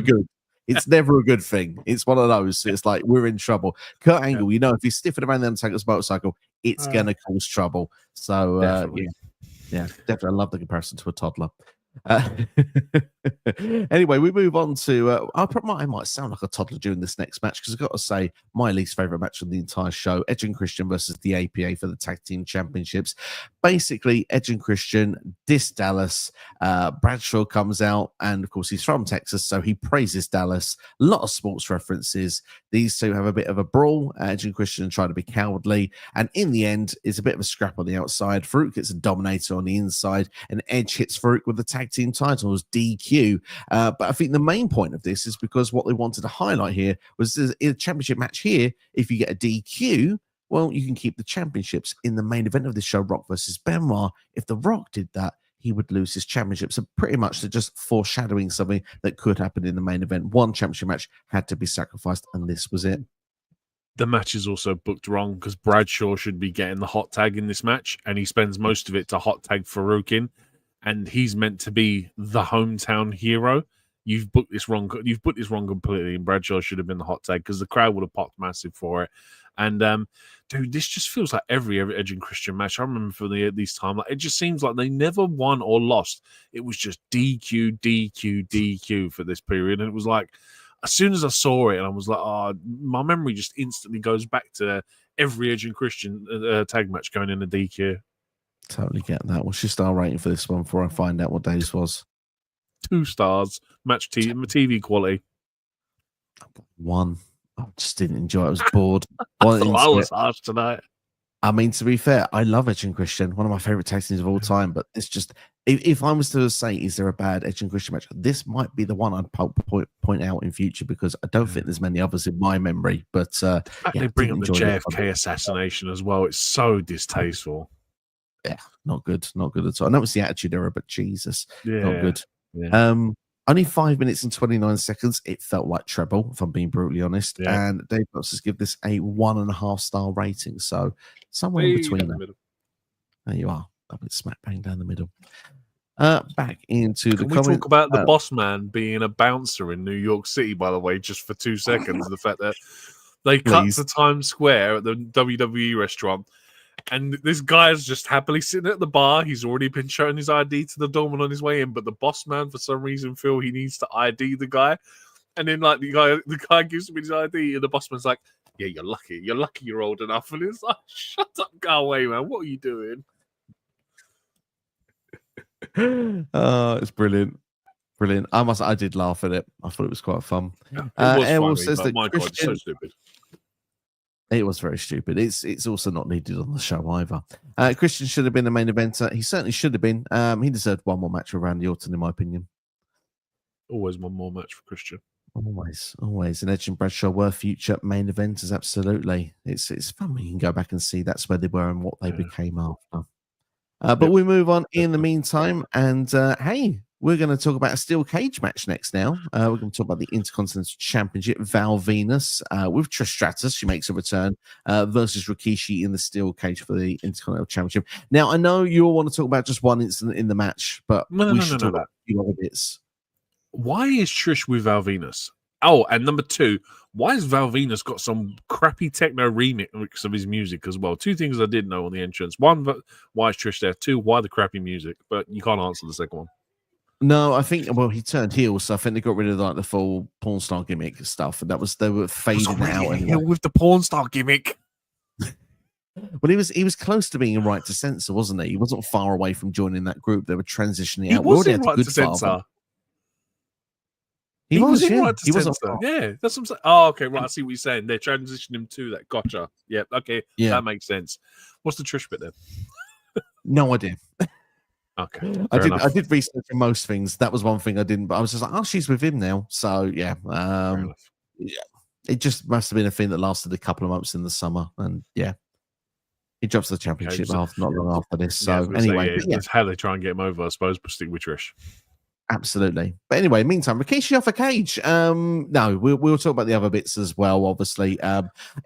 good. It's never a good thing. It's one of those. It's like we're in trouble. Kurt Angle, if he's stiffing around the Undertaker's motorcycle, it's gonna cause trouble. So definitely. Definitely. I love the comparison to a toddler. Anyway, we move on to I might sound like a toddler during this next match because I've got to say my least favorite match of the entire show, Edge and Christian versus the APA for the tag team championships. Basically, Edge and Christian diss Dallas. Bradshaw comes out, and of course he's from Texas, so he praises Dallas. A lot of sports references. These two have a bit of a brawl. Edge and Christian try to be cowardly, and in the end it's a bit of a scrap on the outside. Farouk gets a dominator on the inside, and Edge hits Farouk with the tag team titles DQ. But I think the main point of this is because what they wanted to highlight here was in a championship match here, if you get a DQ, well, you can keep the championships. In the main event of this show, Rock versus Benoit, if The Rock did that, he would lose his championship. So pretty much they're just foreshadowing something that could happen in the main event. One championship match had to be sacrificed, and this was it. The match is also booked wrong because Bradshaw should be getting the hot tag in this match, and he spends most of it to hot tag Farouk in, and he's meant to be the hometown hero. You've booked this wrong. You've put this wrong completely, and Bradshaw should have been the hot tag because the crowd would have popped massive for it. And dude, this just feels like every Edge and Christian match. I remember for these time, like it just seems like they never won or lost. It was just DQ, DQ, DQ for this period, and it was like as soon as I saw it, and I was like, oh, my memory just instantly goes back to every Edge and Christian tag match going in a DQ. Totally get that. What's your star rating for this one before I find out what day this was? 2 stars. Match TV quality. 1. I just didn't enjoy it. I was bored. I was harsh tonight. I mean, to be fair, I love Edge and Christian, one of my favorite tag teams of all time. But it's just, if I was to say, is there a bad Edge and Christian match? This might be the one I'd point out in future because I don't think there's many others in my memory. But they bring up the JFK assassination as well. It's so distasteful. Yeah, not good at all. I know it's the Attitude Era, but Jesus, not good. Yeah. Only 5 minutes and 29 seconds. It felt like treble, if I'm being brutally honest. Yeah. And Dave Buster's give this a 1.5 star rating. So somewhere in between. There you are. That was smack bang down the middle. Back into the comments. Can we talk about the boss man being a bouncer in New York City, by the way, just for 2 seconds? The fact that they cut to Times Square at the WWE restaurant. And this guy's just happily sitting at the bar. He's already been showing his ID to the doorman on his way in, but the boss man, for some reason, feel he needs to ID the guy. And then, like, the guy gives him his ID, and the boss man's like, "Yeah, you're lucky. You're lucky you're old enough." And it's like, "Shut up, go away, man. What are you doing?" It's brilliant. I did laugh at it. I thought it was quite fun. Yeah, it was funny, but my God, it's so stupid. It was very stupid. It's also not needed on the show either. Christian should have been the main eventer. He certainly should have been. He deserved one more match with Randy Orton, in my opinion. Always one more match for Christian. Always. And Edge and Bradshaw were future main eventers, absolutely. It's fun when you can go back and see that's where they were and what they became after. But we move on in the meantime. And hey, we're going to talk about a steel cage match next now. We're going to talk about the Intercontinental Championship. Val Venus with Trish Stratus. She makes a return versus Rikishi in the steel cage for the Intercontinental Championship. Now, I know you all want to talk about just one incident in the match, but we should talk about a few other bits. Why is Trish with Val Venus? Oh, and number 2, why has Val Venus got some crappy techno remix of his music as well? 2 things I didn't know on the entrance. 1, why is Trish there? 2, why the crappy music? But you can't answer the second one. No, I think he turned heel, so I think they got rid of like the full porn star gimmick stuff, and they were fading out. Heel with the porn star gimmick. Well, he was close to being a right to censor, wasn't he? He wasn't far away from joining that group. They were transitioning out. He was in right to censor. He was in right to he censor. Yeah, that's what I'm saying. Oh, okay, right. I see what you're saying. They're transitioning him to that. Gotcha. Yeah, okay, that makes sense. What's the Trish bit then? No idea. Okay, I did research for most things. That was one thing I didn't, but I was just like, oh, she's with him now. So yeah, it just must have been a thing that lasted a couple of months in the summer, and yeah, he drops the championship not long after this. So anyway, that's how they try and get him over, I suppose. But stick with Trish. Absolutely. But anyway, meantime, Rikishi off a cage. No, we'll talk about the other bits as well, obviously.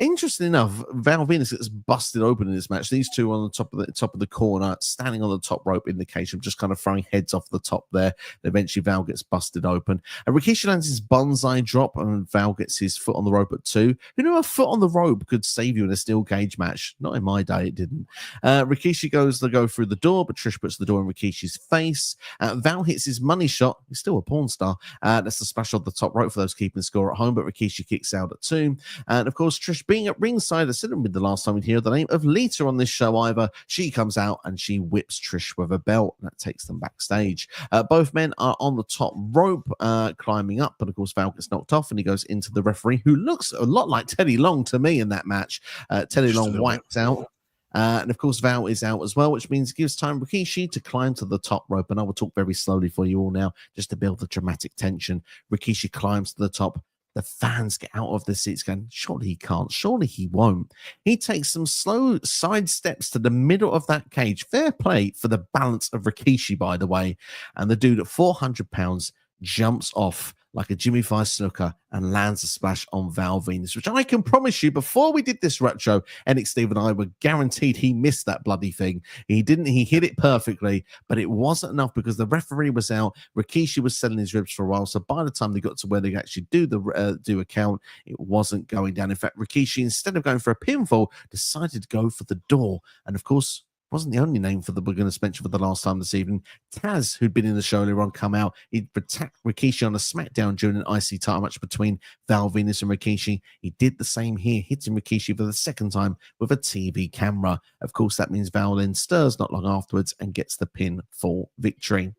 Interesting enough, Val Venus gets busted open in this match. These two on the top of the corner, standing on the top rope in the cage, just kind of throwing heads off the top there. And eventually Val gets busted open. And Rikishi lands his bonsai drop, and Val gets his foot on the rope at 2. Who knew a foot on the rope could save you in a steel cage match? Not in my day, it didn't. Rikishi goes to go through the door, but Trish puts the door in Rikishi's face. Val hits his money shot. He's still a porn star. That's the splash on the top rope for those keeping score at home, but Rikishi kicks out at 2. And of course, Trish being at ringside, I didn't been the last time we'd hear the name of Lita on this show either. She comes out and she whips Trish with a belt, and that takes them backstage. Both men are on the top rope, climbing up, but of course, Val gets knocked off and he goes into the referee, who looks a lot like Teddy Long to me in that match. Teddy Long wiped out. And of course, Val is out as well, which means it gives time Rikishi to climb to the top rope. And I will talk very slowly for you all now, just to build the dramatic tension. Rikishi climbs to the top. The fans get out of the seats going, surely he can't, surely he won't. He takes some slow side steps to the middle of that cage. Fair play for the balance of Rikishi, by the way. And the dude at 400 pounds jumps off like a Jimmy Fire snooker and lands a splash on Val Venus, which I can promise you, before we did this retro, Enix Steve and I were guaranteed he missed that bloody thing. He didn't. He hit it perfectly, but it wasn't enough because the referee was out. Rikishi was selling his ribs for a while, so by the time they got to where they actually do a count, it wasn't going down. In fact, Rikishi, instead of going for a pinfall, decided to go for the door, and of course, wasn't the only name for the we're going to mention for the last time this evening. Taz, who'd been in the show earlier on, come out. He'd attacked Rikishi on a SmackDown during an IC title match between Val Venus and Rikishi. He did the same here, hitting Rikishi for the second time with a TV camera. Of course, that means Val then stirs not long afterwards and gets the pin for victory.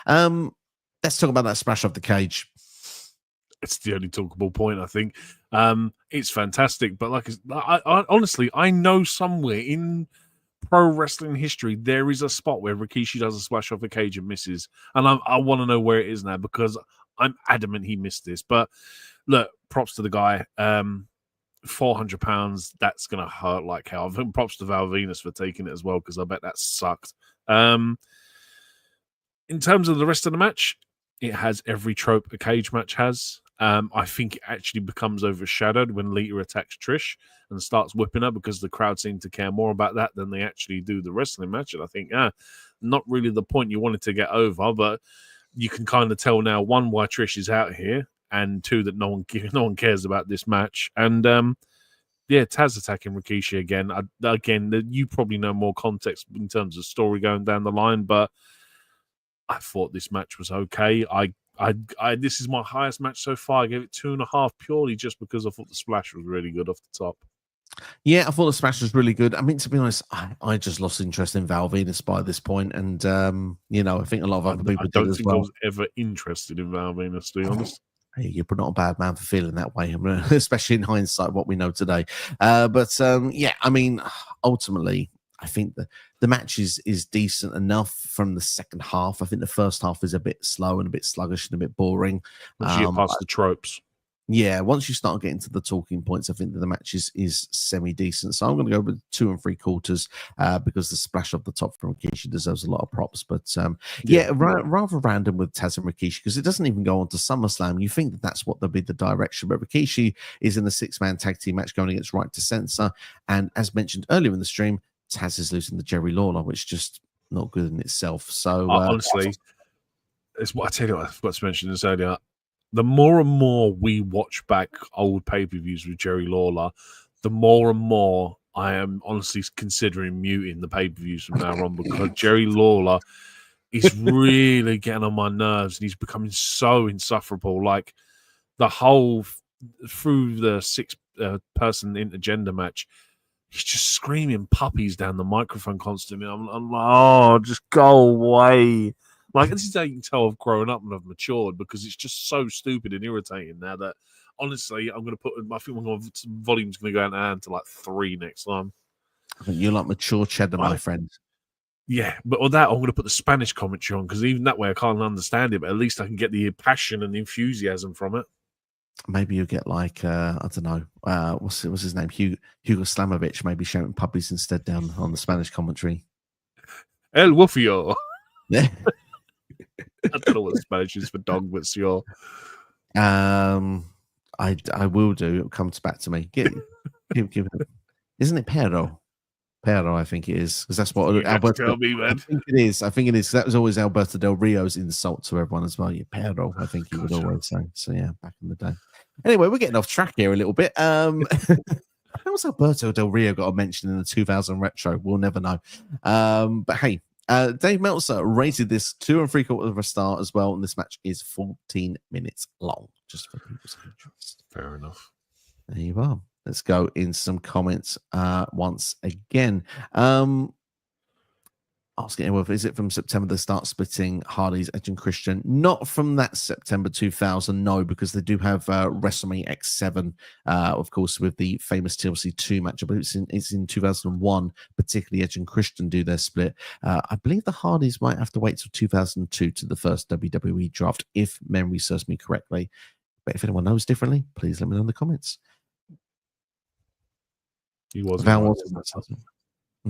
Let's talk about that splash off the cage. It's the only talkable point, I think. It's fantastic, but like I honestly, I know somewhere in pro wrestling history there is a spot where Rikishi does a splash off the cage and misses, and I want to know where it is now because I'm adamant he missed this. But look, props to the guy. 400 pounds, that's gonna hurt like hell. I think props to Val Venus for taking it as well, because I bet that sucked. In terms of the rest of the match, it has every trope a cage match has. I think it actually becomes overshadowed when Lita attacks Trish and starts whipping her, because the crowd seem to care more about that than they actually do the wrestling match. And I think, not really the point you wanted to get over, but you can kind of tell now, one, why Trish is out here, and two, that no one cares about this match. And Taz attacking Rikishi again. You probably know more context in terms of story going down the line, but I thought this match was okay. This is my highest match so far. I gave it 2.5 purely just because I thought the splash was really good off the top. Yeah, I thought the smash was really good. I mean, to be honest, I just lost interest in Val Venus by this point, and I think a lot of other people did as well. I was ever interested in Val Venus, to be honest. Hey, you're not a bad man for feeling that way, especially in hindsight, what we know today. I mean, ultimately, I think the match is decent enough from the second half. I think the first half is a bit slow and a bit sluggish and a bit boring. Once you get past the tropes. Yeah, once you start getting to the talking points, I think that the match is semi-decent. So I'm going to go with 2 3/4 because the splash off the top from Rikishi deserves a lot of props. But rather random with Taz and Rikishi, because it doesn't even go on to SummerSlam. You think that that's what they'll be the direction. But Rikishi is in the 6-man tag team match going against Right to Censor. And as mentioned earlier in the stream, Taz is losing to Jerry Lawler, which is just not good in itself. So honestly, it's what I tell you. I forgot to mention this earlier. The more and more we watch back old pay-per-views with Jerry Lawler, the more and more I am honestly considering muting the pay-per-views from now on, because Jerry Lawler is really getting on my nerves and he's becoming so insufferable. Like the whole through the 6-person intergender match, he's just screaming puppies down the microphone constantly. I'm like, oh, just go away. Like, this is how you can tell I've grown up and I've matured, because it's just so stupid and irritating now that, honestly, I think my volume's going to go down to like 3 next time. I think you're like mature cheddar, my friend. Yeah, but with that, I'm going to put the Spanish commentary on, because even that way I can't understand it, but at least I can get the passion and the enthusiasm from it. Maybe you'll get like, I don't know, what's his name? Hugo Slamovich, maybe shouting puppies instead down on the Spanish commentary. El Wolfio. Yeah. I don't know what Spanish is for dog, but sure. I will do. It comes back to me. Give it. Isn't it Perro? Perro, I think it is, because that's what Alberto. Tell me, man. I think it is. That was always Alberto Del Rio's insult to everyone as well. Yeah, Perro, I think he would always say. So yeah, back in the day. Anyway, we're getting off track here a little bit. How was Alberto Del Rio got a mention in the 2000 retro? We'll never know. But hey. Dave Meltzer rated this 2 3/4 of a star as well, and this match is 14 minutes long, just for people's interest. Fair enough. There you are. Let's go in some comments once again. Asking with, is it from September they start splitting Hardy's, Edge and Christian? Not from that September 2000, no, because they do have WrestleMania X7, of course, with the famous TLC 2 match. I believe it's in 2001, particularly Edge and Christian do their split. I believe the Hardys might have to wait till 2002 to the first WWE draft, if memory serves me correctly. But if anyone knows differently, please let me know in the comments. He wasn't.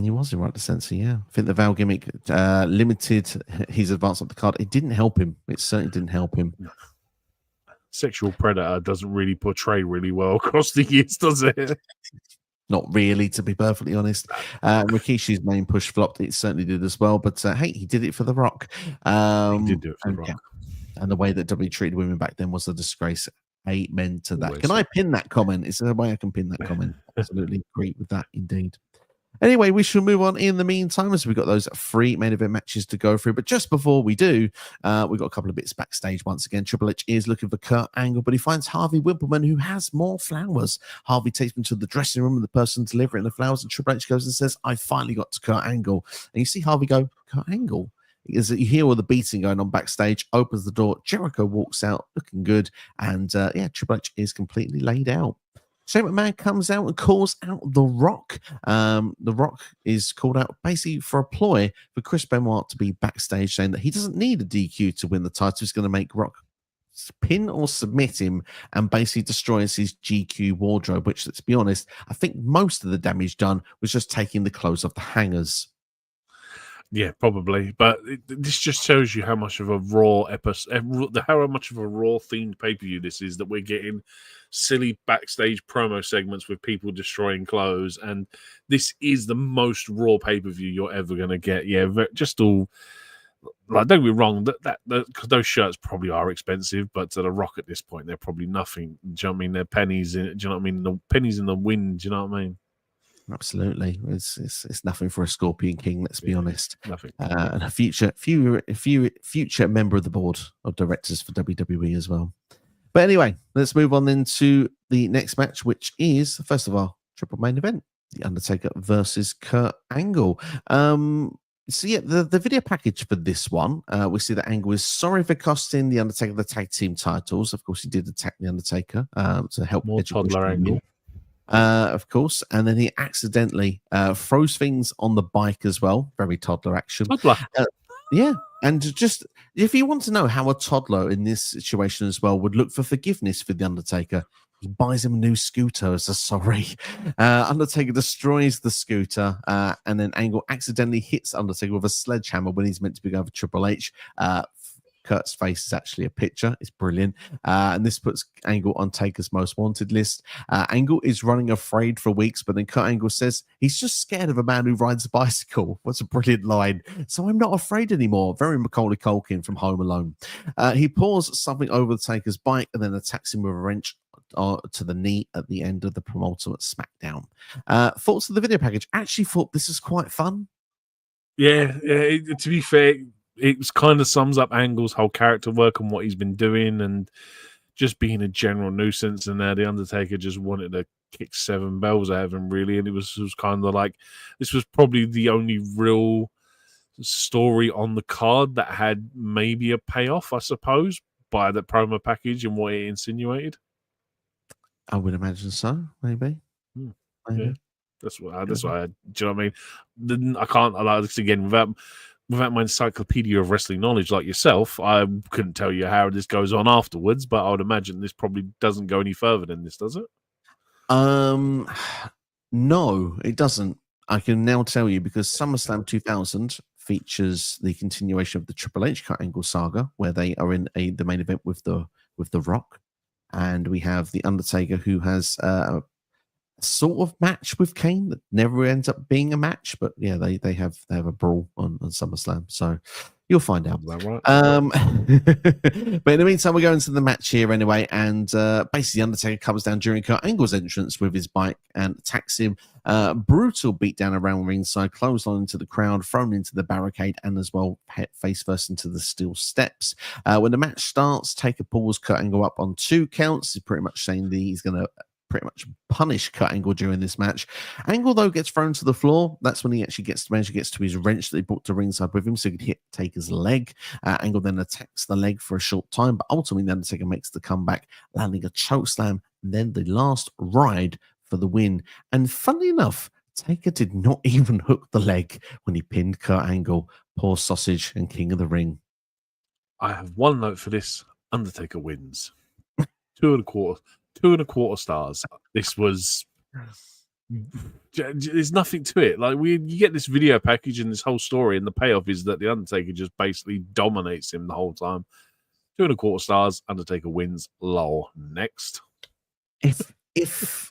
He was in Right to Censor, yeah. I think the Val gimmick limited his advance up the card. It didn't help him. It certainly didn't help him. Sexual predator doesn't really portray really well across the years, does it? Not really, to be perfectly honest. Rikishi's main push flopped. It certainly did as well. But hey, he did it for The Rock. He did do it for The Rock. Yeah, and the way that WWE treated women back then was a disgrace. Amen to that. Always. Can I pin that comment? Is there a way I can pin that comment? Absolutely agree with that, indeed. Anyway, we shall move on in the meantime as we've got those 3 main event matches to go through. But just before we do, we've got a couple of bits backstage once again. Triple H is looking for Kurt Angle, but he finds Harvey Wippleman, who has more flowers. Harvey takes him to the dressing room and the person delivering the flowers, and Triple H goes and says, I finally got to Kurt Angle. And you see Harvey go, Kurt Angle? Is that you hear all the beating going on backstage, opens the door, Jericho walks out looking good, and Triple H is completely laid out. Shane McMahon comes out and calls out The Rock. The Rock is called out basically for a ploy for Chris Benoit to be backstage, saying that he doesn't need a DQ to win the title. He's going to make Rock pin or submit him and basically destroys his GQ wardrobe, which, let's be honest, I think most of the damage done was just taking the clothes off the hangers. Yeah, probably. But this just shows you how much of a Raw episode, how much of a Raw themed pay-per-view this is, that we're getting silly backstage promo segments with people destroying clothes. And this is the most Raw pay-per-view you're ever going to get. Yeah, just all, like, don't get me wrong, because those shirts probably are expensive, but to The Rock at this point, they're probably nothing. Do you know what I mean? They're pennies in, do you know what I mean? The pennies in the wind, do you know what I mean? Absolutely, it's nothing for a Scorpion King. Let's be honest. Nothing. And a future member of the board of directors for WWE as well. But anyway, let's move on then to the next match, which is first of all triple main event: The Undertaker versus Kurt Angle. So yeah, the video package for this one, we see that Angle is sorry for costing The Undertaker the tag team titles. Of course, he did attack The Undertaker to help more toddler Angle. Of course, and then he accidentally throws things on the bike as well. Very toddler action. Yeah, and just if you want to know how a toddler in this situation as well would look for forgiveness for the Undertaker, he buys him a new scooter as a sorry. Undertaker destroys the scooter, and then Angle accidentally hits Undertaker with a sledgehammer when he's meant to be going for Triple H. Kurt's face is actually a picture. It's brilliant. And this puts Angle on Taker's most wanted list. Angle is running afraid for weeks, but then Kurt Angle says he's just scared of a man who rides a bicycle. What's a brilliant line. So I'm not afraid anymore. Very Macaulay Culkin from Home Alone. He pours something over the Taker's bike and then attacks him with a wrench to the knee at the end of the promoter at SmackDown. Thoughts of the video package? Actually thought this is quite fun. Yeah, to be fair, it kind of sums up Angle's whole character work and what he's been doing, and just being a general nuisance. And now the Undertaker just wanted to kick 7 bells out of him, really. And it was kind of like, this was probably the only real story on the card that had maybe a payoff, I suppose, by the promo package and what it insinuated. I would imagine so, maybe. Maybe. Yeah. That's what I do you know what I mean? I can't allow this again without my encyclopedia of wrestling knowledge like yourself. I couldn't tell you how this goes on afterwards, but I would imagine this probably doesn't go any further than this, does it? No, it doesn't. I can now tell you, because SummerSlam 2000 features the continuation of the Triple H Kurt Angle saga, where they are in the main event with the Rock, and we have the Undertaker, who has a sort of match with Kane that never ends up being a match, but yeah, they have a brawl on SummerSlam, so you'll find out. Right? But in the meantime, we're going to the match here anyway, and basically Undertaker comes down during Kurt Angle's entrance with his bike and attacks him. Brutal beatdown around ringside, clothesline into the crowd, thrown into the barricade, and as well face first into the steel steps. When the match starts, Taker pulls Kurt Angle up on 2 counts. He's pretty much saying he's going to pretty much punish Kurt Angle during this match. Angle, though, gets thrown to the floor. That's when he actually gets to his wrench that he brought to ringside with him, so he could hit Taker's leg. Angle then attacks the leg for a short time, but ultimately the Undertaker makes the comeback, landing a chokeslam, and then the last ride for the win. And funnily enough, Taker did not even hook the leg when he pinned Kurt Angle. Poor sausage and king of the ring. I have one note for this. Undertaker wins. 2.25 stars. This was, there's nothing to it. Like, you get this video package and this whole story, and the payoff is that the Undertaker just basically dominates him the whole time. 2.25 stars. Undertaker wins. Lol. Next. If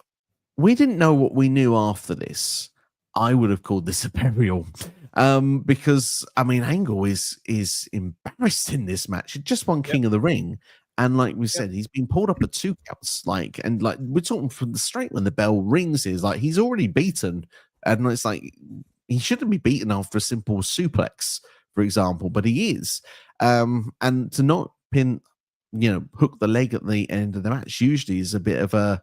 we didn't know what we knew after this, I would have called this a burial. Because I mean, Angle is embarrassed in this match. He just won King of the Ring, and like we said, he's been pulled up at 2 counts. Like, and like we're talking from the straight when the bell rings, is like he's already beaten, and it's like he shouldn't be beaten after a simple suplex, for example, but he is. And to not pin, hook the leg at the end of the match usually is a bit of a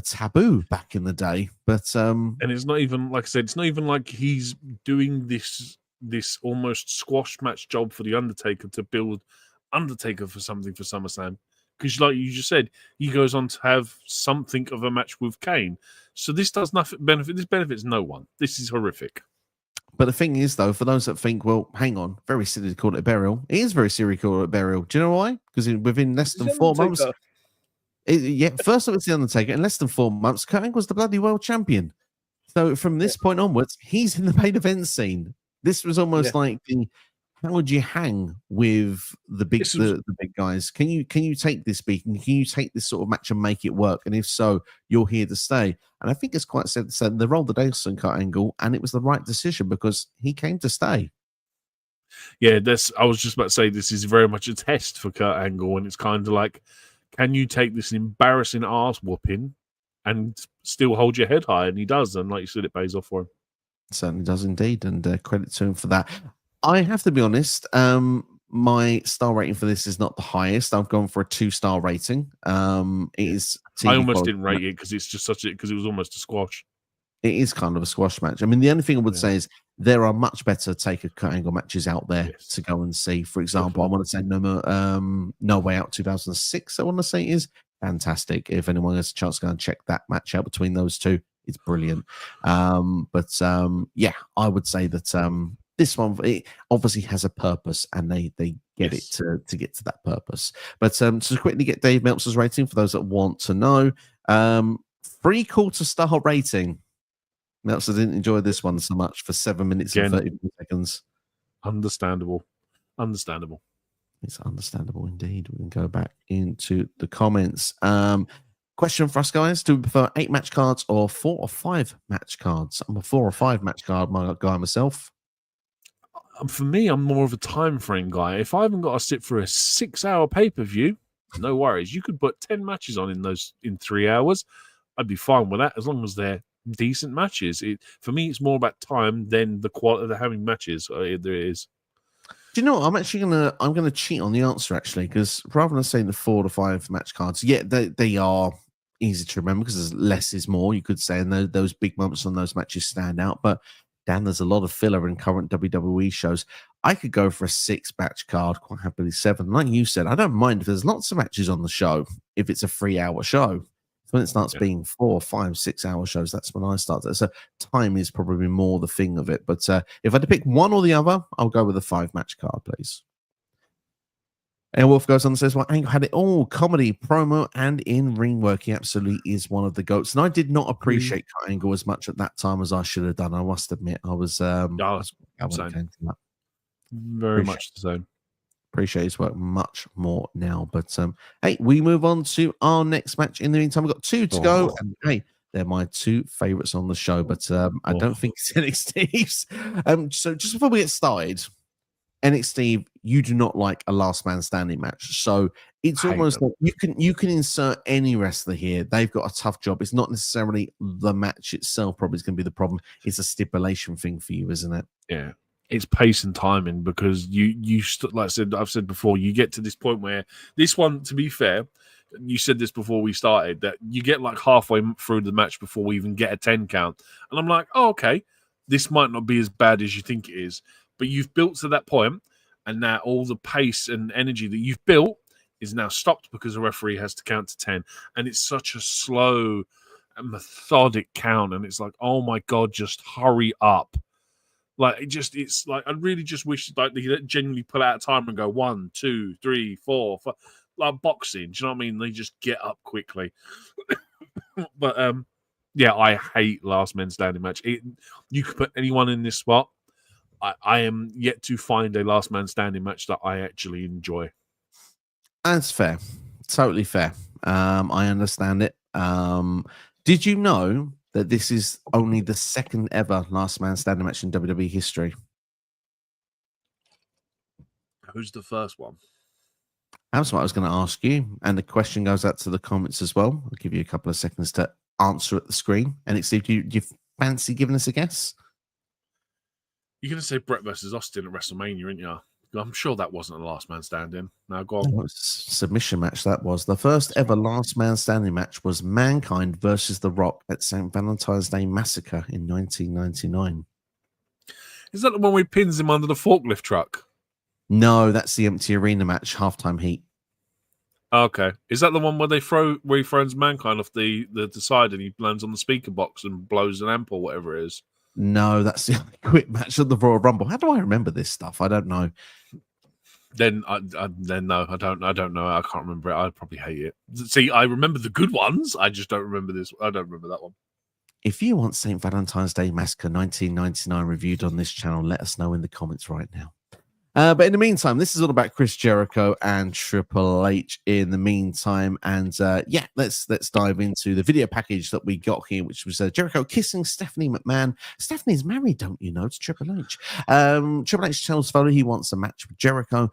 taboo back in the day. But and it's not even, like I said, it's not even like he's doing this almost squash match job for the Undertaker to build Undertaker for something for SummerSlam. Because like you just said, he goes on to have something of a match with Kane. So this does nothing benefit. This benefits no one. This is horrific. But the thing is, though, for those that think, well, hang on, very silly to call it a burial. It is very silly to call it a burial. Do you know why? Because within less than 4 months, first of it's the Undertaker. In less than 4 months, Kurt Angle's the bloody world champion. So from this point onwards, he's in the main event scene. This was almost like how would you hang with the big the big guys? Can you take this beating? Can you take this sort of match and make it work? And if so, you're here to stay. And I think it's quite said they rolled the dice on Kurt Angle, and it was the right decision because he came to stay. Yeah, I was just about to say this is very much a test for Kurt Angle, and it's kind of like, can you take this embarrassing ass whooping and still hold your head high? And he does, and like you said, it pays off for him. Certainly does indeed, and credit to him for that. I have to be honest. My star rating for this is not the highest. I've gone for a 2-star rating. It is. I almost didn't rate it because it's just because it was almost a squash. It is kind of a squash match. I mean, the only thing I would say is there are much better Taker Kurt Angle matches out there to go and see. For example, I want to say No Way Out 2006. I want to say is fantastic. If anyone has a chance to go and check that match out between those two, it's brilliant. I would say that this one it obviously has a purpose, and they get it to get to that purpose. But to quickly get Dave Meltzer's rating for those that want to know, 3/4-star rating. Meltzer didn't enjoy this one so much for 7 minutes and 30 seconds. Understandable. It's understandable indeed. We can go back into the comments. Question for us guys: do we prefer 8 match cards or 4 or 5 match cards? I'm a 4 or 5 match card guy myself. For me, I'm more of a time frame guy. If I haven't got to sit through a 6-hour pay-per-view, no worries. You could put 10 matches on in 3 hours. I'd be fine with that as long as they're decent matches. For me, it's more about time than the quality of having matches. There it is. Do you know what? I'm gonna cheat on the answer actually, because rather than saying the 4 to 5 match cards, they are easy to remember because less is more, you could say, and those big moments on those matches stand out. But Dan, there's a lot of filler in current WWE shows. I could go for a 6 match card, quite happily 7. Like you said, I don't mind if there's lots of matches on the show if it's a 3-hour show. When it starts being 4, 5, 6 hour shows, that's when I start. So time is probably more the thing of it. But if I had to pick one or the other, I'll go with a 5 match card, please. And Wolf goes on and says, well, Angle had it all: comedy, promo, and in-ring work. He absolutely is one of the GOATs. And I did not appreciate Angle as much at that time as I should have done. I must admit, I was very much the same. Appreciate his work much more now. But hey, we move on to our next match. In the meantime, we've got 2 to go. And hey, they're my 2 favorites on the show, but I don't think it's NXT's. So just before we get started, NXT, you do not like a last man standing match. So it's almost like you can insert any wrestler here. They've got a tough job. It's not necessarily the match itself probably is going to be the problem. It's a stipulation thing for you, isn't it? Yeah. It's pace and timing because like I said, I've said before, you get to this point where this one, to be fair, you said this before we started, that you get like halfway through the match before we even get a 10 count. And I'm like, oh, okay, this might not be as bad as you think it is. But you've built to that point, and now all the pace and energy that you've built is now stopped because the referee has to count to 10. And it's such a slow and methodic count. And it's like, oh my God, just hurry up. Like, it's like, I really just wish like they genuinely pull out a timer and go 1, 2, 3, 4, 5, like boxing. Do you know what I mean? They just get up quickly. But I hate last man standing match. You could put anyone in this spot. I am yet to find a last man standing match that I actually enjoy. That's fair. Totally fair. I understand it. Did you know that this is only the second ever last man standing match in WWE history? Who's the first one? That's what I was going to ask you. And the question goes out to the comments as well. I'll give you a couple of seconds to answer at the screen. And it's if you fancy giving us a guess? You're going to say Brett versus Austin at WrestleMania, aren't you? I'm sure that wasn't the last man standing. Now, go on. No, it was a submission match. That was the first ever last man standing match. Was Mankind versus The Rock at St. Valentine's Day Massacre in 1999. Is that the one where he pins him under the forklift truck? No, that's the empty arena match, halftime heat. Okay. Is that the one where he throws Mankind off the side and he lands on the speaker box and blows an amp or whatever it is? No, that's the quick match of the Royal Rumble. How do I remember this stuff? I don't know. Then no, I don't know. I can't remember it. I'd probably hate it. See, I remember the good ones. I just don't remember this. I don't remember that one. If you want St. Valentine's Day Massacre 1999 reviewed on this channel, let us know in the comments right now. But in the meantime, this is all about Chris Jericho and Triple H in the meantime. And yeah, let's dive into the video package that we got here, which was Jericho kissing Stephanie McMahon. Stephanie's married, don't you know, to Triple H. Triple H tells Foley he wants a match with Jericho.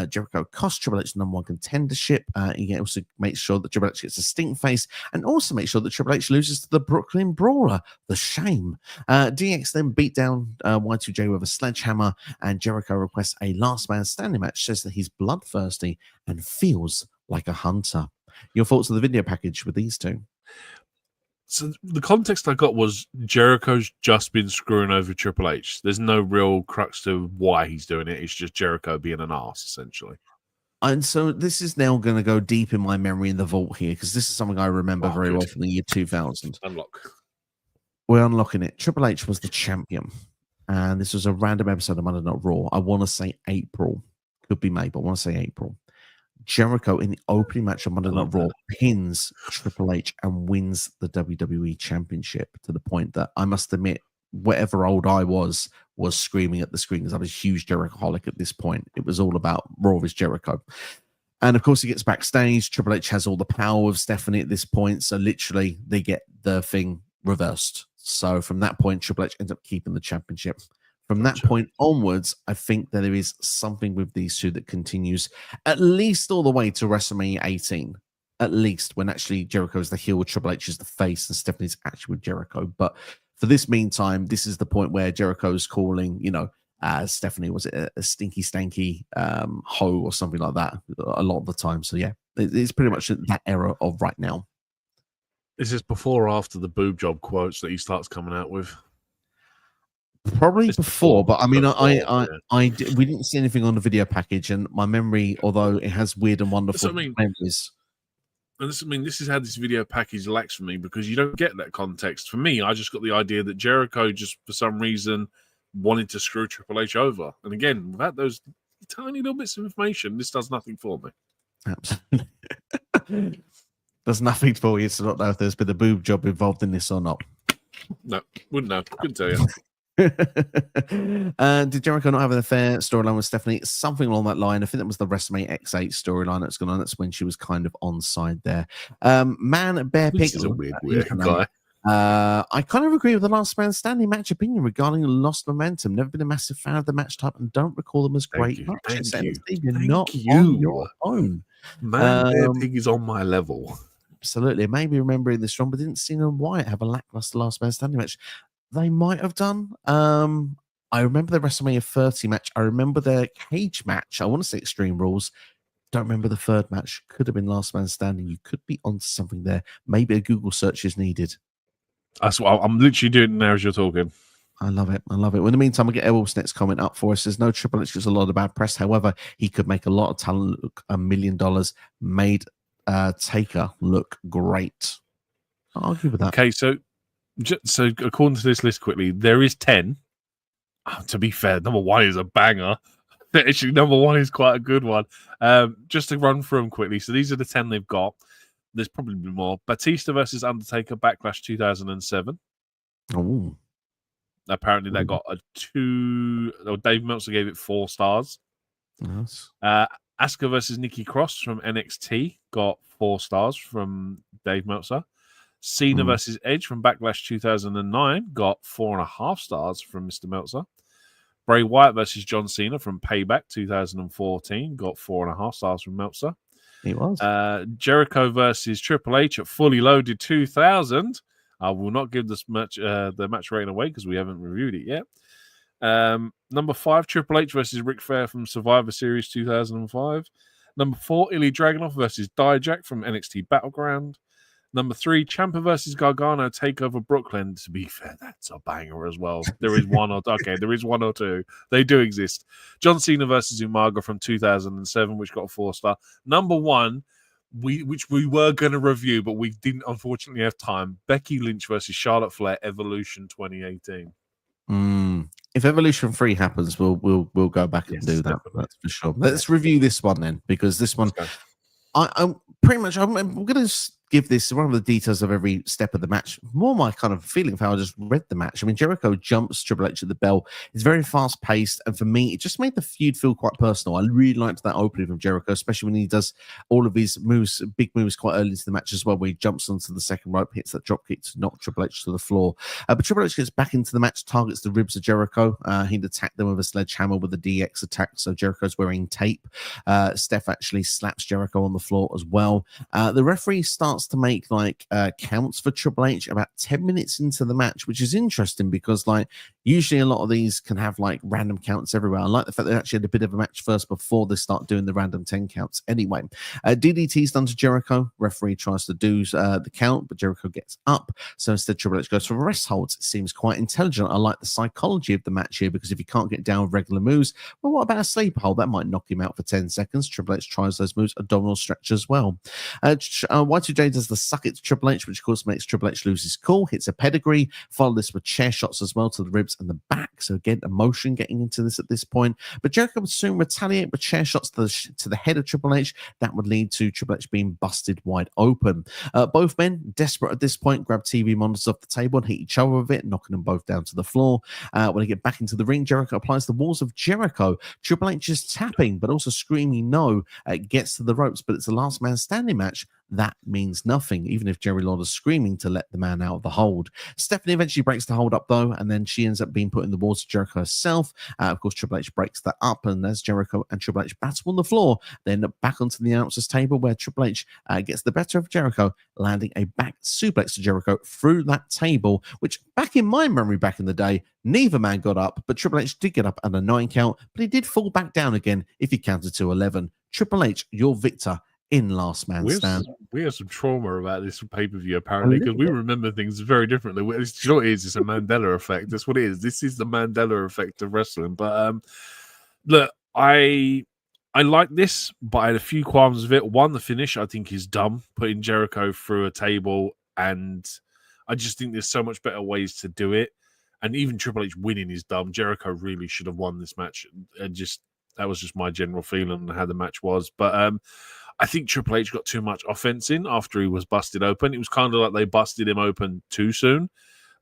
Jericho costs Triple H the #1 contendership. He also makes sure that Triple H gets a stink face and also makes sure that Triple H loses to the Brooklyn Brawler. The shame. DX then beat down Y2J with a sledgehammer, and Jericho requests a last man standing match, says that he's bloodthirsty and feels like a hunter. Your thoughts on the video package with these two? So the context I got was Jericho's just been screwing over Triple H. There's no real crux to why he's doing it. It's just Jericho being an arse, essentially. And so this is now going to go deep in my memory in the vault here, because this is something I remember very well from the year 2000. Unlock. We're unlocking it. Triple H was the champion. And this was a random episode of Monday Night Raw. I want to say April. Could be May, but I want to say April. Jericho in the opening match of Monday Night Raw pins Triple H and wins the WWE Championship, to the point that I must admit, whatever old I was screaming at the screen, because I was a huge Jericho-holic at this point. It was all about Raw vs. Jericho. And of course, he gets backstage. Triple H has all the power of Stephanie at this point. So literally, they get the thing reversed. So from that point, Triple H ends up keeping the championship. From that point onwards, I think that there is something with these two that continues at least all the way to WrestleMania 18. At least, when actually Jericho is the heel, Triple H is the face, and Stephanie's actually with Jericho. But for this meantime, this is the point where Jericho's calling, Stephanie, was it a stinky, stanky hoe or something like that a lot of the time. So yeah, it's pretty much that era of right now. Is this before or after the boob job quotes that he starts coming out with? Probably before, but I mean, we didn't see anything on the video package, and my memory, although it has weird and wonderful memories. And this is how this video package lacks for me, because you don't get that context. For me, I just got the idea that Jericho just for some reason wanted to screw Triple H over. And again, without those tiny little bits of information, this does nothing for me. Absolutely. There's nothing for you to not know if there's been a boob job involved in this or not. No, wouldn't know. Couldn't tell you. Did Jericho not have an affair storyline with Stephanie? Something along that line. I think that was the WrestleMania X8 storyline that's gone on. That's when she was kind of on side there. Man, Bear Pig. This is a weird guy. I kind of agree with the last man standing match opinion regarding lost momentum. Never been a massive fan of the match type and don't recall them as great matches. You're not on your own. Man, Bear Pig is on my level. Absolutely. Maybe remembering this wrong, but didn't Cena and Wyatt have a lackluster last man standing match? They might have done. I remember the WrestleMania 30 match. I remember their cage match. I want to say Extreme Rules. Don't remember the third match. Could have been last man standing. You could be onto something there. Maybe a Google search is needed. That's what I'm literally doing it now as you're talking. I love it. I love it. Well, in the meantime, we get Errol's next comment up for us. There's no Triple H gets a lot of bad press. However, he could make a lot of talent look $1 million. Made Taker look great. I'll argue with that. Okay, so according to this list quickly, there is 10. To be fair, number 1 is a banger. Actually, number 1 is quite a good one. Just to run through them quickly. So these are the 10 they've got. There's probably more. Batista versus Undertaker, Backlash 2007. Oh. Apparently that got a 2. Dave Meltzer gave it 4 stars. Yes. Asuka versus Nikki Cross from NXT got 4 stars from Dave Meltzer. Cena versus Edge from Backlash 2009 got 4.5 stars from Mr. Meltzer. Bray Wyatt versus John Cena from Payback 2014 got 4.5 stars from Meltzer. It was. Jericho versus Triple H at Fully Loaded 2000. I will not give this match the match rating away because we haven't reviewed it yet. Number 5, Triple H versus Ric Flair from Survivor Series 2005. Number 4, Ilya Dragunov versus Dijak from NXT Battleground. Number 3, Ciampa versus Gargano Takeover Brooklyn. To be fair, that's a banger as well. There is one or two. They do exist. John Cena versus Umaga from 2007, which got a 4-star. Number 1, which we were going to review, but we didn't unfortunately have time. Becky Lynch versus Charlotte Flair Evolution 2018. If Evolution 3 happens, we'll go back and do that. Definitely. That's for sure. Let's review this one then, because this one, I'm pretty much I'm going to give this one of the details of every step of the match. More my kind of feeling of how I just read the match. I mean, Jericho jumps Triple H at the bell. It's very fast paced, and for me, it just made the feud feel quite personal. I really liked that opening from Jericho, especially when he does all of his moves, big moves, quite early into the match as well, where he jumps onto the second rope, hits that drop kick to knock Triple H to the floor. But Triple H gets back into the match, targets the ribs of Jericho. He'd attacked them with a sledgehammer with a DX attack, so Jericho's wearing tape. Steph actually slaps Jericho on the floor as well. The referee starts to make counts for Triple H about 10 minutes into the match, which is interesting because usually a lot of these can have random counts everywhere. I like the fact they actually had a bit of a match first before they start doing the random 10 counts. Anyway, DDT's done to Jericho. Referee tries to do the count, but Jericho gets up. So instead, Triple H goes for rest holds. It seems quite intelligent. I like the psychology of the match here because if he can't get down with regular moves, well, what about a sleeper hold? That might knock him out for 10 seconds. Triple H tries those moves, abdominal stretch as well. Y2J does the suck it to Triple H, which of course makes Triple H lose his cool. Hits a pedigree. Follow this with chair shots as well to the ribs and the back. So again, emotion getting into this at this point. But Jericho would soon retaliate with chair shots to the head of Triple H. That would lead to Triple H being busted wide open. Both men, desperate at this point, grab TV monitors off the table and hit each other with it, knocking them both down to the floor. When they get back into the ring, Jericho applies the walls of Jericho. Triple H is tapping, but also screaming no. Gets to the ropes, but it's a last man standing match. That means nothing, even if Jerry Lawler's screaming to let the man out of the hold. Stephanie eventually breaks the hold up, though, and then she ends up being put in the walls of Jericho herself. Of course, Triple H breaks that up, and as Jericho and Triple H battle on the floor, they end up back onto the announcer's table where Triple H gets the better of Jericho, landing a back suplex to Jericho through that table, which back in my memory back in the day, neither man got up, but Triple H did get up at a 9 count, but he did fall back down again if he counted to 11. Triple H, your victor in Last Man Stand. We have some trauma about this pay-per-view, apparently, because we remember things very differently. You know what it is? It's a Mandela effect. That's what it is. This is the Mandela effect of wrestling. But look, I like this, but I had a few qualms with it. One, the finish, I think, is dumb, putting Jericho through a table, and I just think there's so much better ways to do it. And even Triple H winning is dumb. Jericho really should have won this match. And that was just my general feeling on how the match was. But I think Triple H got too much offense in after he was busted open. It was kind of like they busted him open too soon.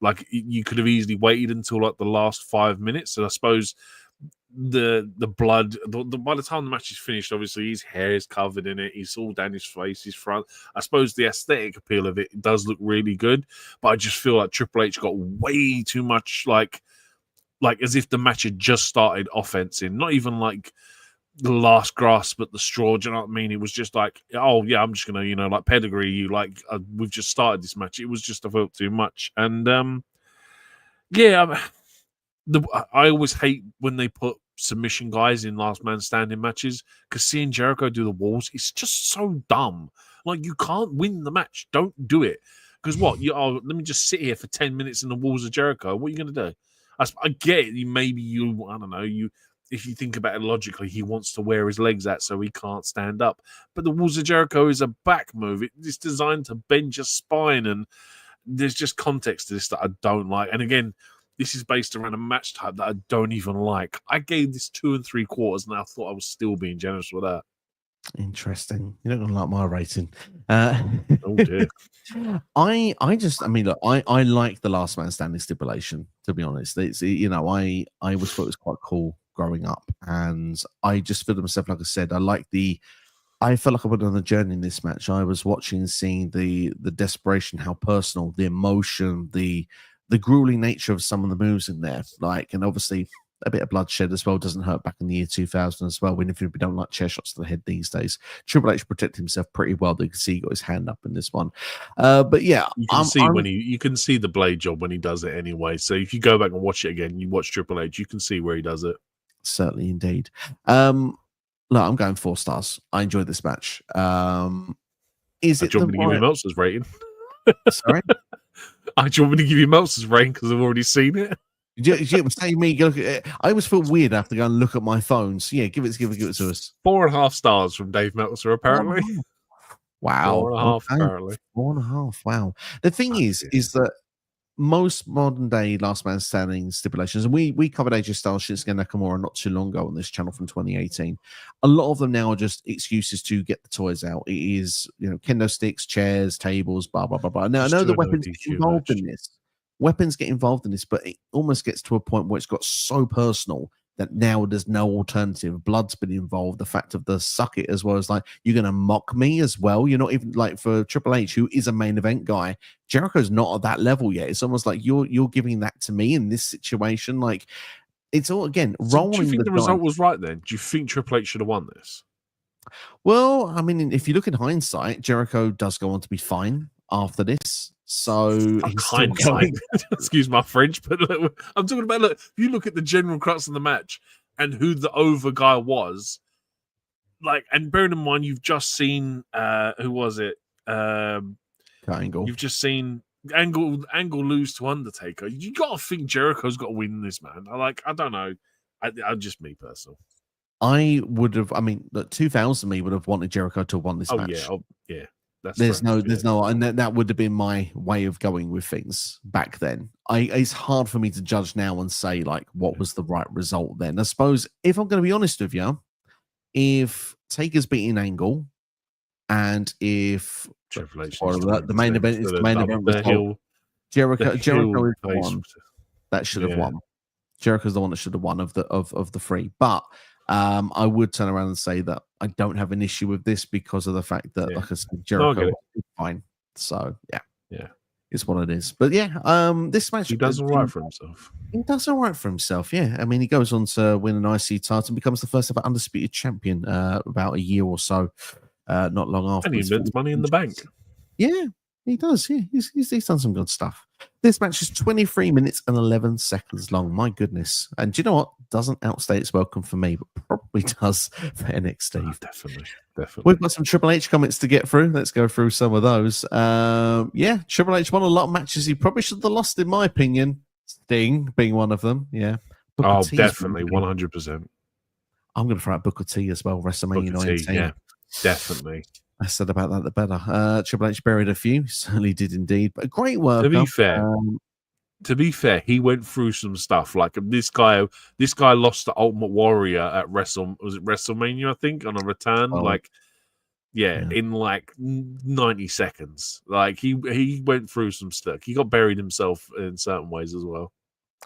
Like you could have easily waited until the last 5 minutes. And I suppose the blood, by the time the match is finished, obviously his hair is covered in it. He's all down his face, his front. I suppose the aesthetic appeal of it does look really good. But I just feel like Triple H got way too much like as if the match had just started offense in. Not even the last grasp at the straw. Do you know what I mean? It was just oh yeah, I'm just gonna pedigree you. We've just started this match. It was just I felt too much. And yeah, I always hate when they put submission guys in last man standing matches because seeing Jericho do the walls, it's just so dumb. You can't win the match. Don't do it. Because what? Let me just sit here for 10 minutes in the walls of Jericho. What are you gonna do? I get it. I don't know. If you think about it logically, he wants to wear his legs out so he can't stand up. But the Walls of Jericho is a back move. It's designed to bend your spine, and there's just context to this that I don't like. And again, this is based around a match type that I don't even like. I gave this 2 3/4, and I thought I was still being generous with that. Interesting. You're not gonna like my rating. Oh dear. I like the last man standing stipulation, to be honest. It's I always thought it was quite cool growing up, and I just feel to myself, like I said, I felt like I went on a journey in this match. I was watching and seeing the desperation, how personal, the emotion, the grueling nature of some of the moves in there. Like, and obviously a bit of bloodshed as well doesn't hurt back in the year 2000 as well. Even if we don't like chair shots to the head these days, Triple H protected himself pretty well. You can see he got his hand up in this one. But yeah, you can see the blade job when he does it anyway. So if you go back and watch it again, you watch Triple H, you can see where he does it. Certainly, indeed. Look, I'm going 4 stars. I enjoyed this match. Is it? Do you want me to give you Meltzer's rating? Sorry. Do you want me to give you Meltzer's rating because I've already seen it? Say me. Look at it. I always feel weird after going and look at my phone. So yeah, give it to us. 4.5 stars from Dave Meltzer, apparently. Wow. 4.5, apparently. 4.5. Wow. The thing is that most modern day last man standing stipulations, and we covered AJ Styles, Shinsuke Nakamura not too long ago on this channel from 2018. A lot of them now are just excuses to get the toys out. It is, kendo sticks, chairs, tables, blah blah blah blah. Now I know the weapons get involved in this. Weapons get involved in this, but it almost gets to a point where it's got so personal that now there's no alternative. Blood's been involved. The fact of the suck it as well as like, you're going to mock me as well. You're not even like for Triple H, who is a main event guy. Jericho's not at that level yet. It's almost like you're giving that to me in this situation. Like it's all again rolling. Do you think the result was right then? Do you think Triple H should have won this? Well, I mean, if you look in hindsight, Jericho does go on to be fine after this. So he's hindsight. Excuse my French, but look, I'm talking about if you look at the general crux of the match and who the over guy was, like, and bearing in mind you've just seen who was it? Angle. You've just seen Angle lose to Undertaker. You got to think Jericho's got to win this, man. I don't know. I just me personal. I would have. I mean, 2000 me would have wanted Jericho to have won this match. Yeah. There's no, and that would have been my way of going with things back then. It's hard for me to judge now and say like what was the right result then. I suppose if I'm going to be honest with you, if Taker's beating Angle, and if the main event is the main event result, Jericho is the one that should have won. Jericho's the one that should have won of the 3, but. I would turn around and say that I don't have an issue with this because of the fact that, like I said, Jericho is fine. So yeah, it's what it is. But this match he does all right for himself. He does all right for himself. Yeah, I mean, he goes on to win an IC title and becomes the first ever undisputed champion about a year or so, not long after. And he wins Money in the Bank. Yeah, he does. Yeah, he's done some good stuff. This match is 23 minutes and 11 seconds long. My goodness. And do you know what? Doesn't outstay its welcome for me, but probably does for NXT. Oh, definitely. We've got some Triple H comments to get through. Let's go through some of those. Triple H won a lot of matches he probably should have lost, in my opinion. Sting being one of them. Yeah. Booker T's definitely. 100%. I'm going to throw out Booker T as well. WrestleMania 19. Yeah, definitely. I said about that the better. Triple H buried a few. Certainly did indeed. But great work. To be fair, he went through some stuff. Like this guy lost the Ultimate Warrior at WrestleMania, I think, on a return. In like 90 seconds. Like he went through some stuff. He got buried himself in certain ways as well.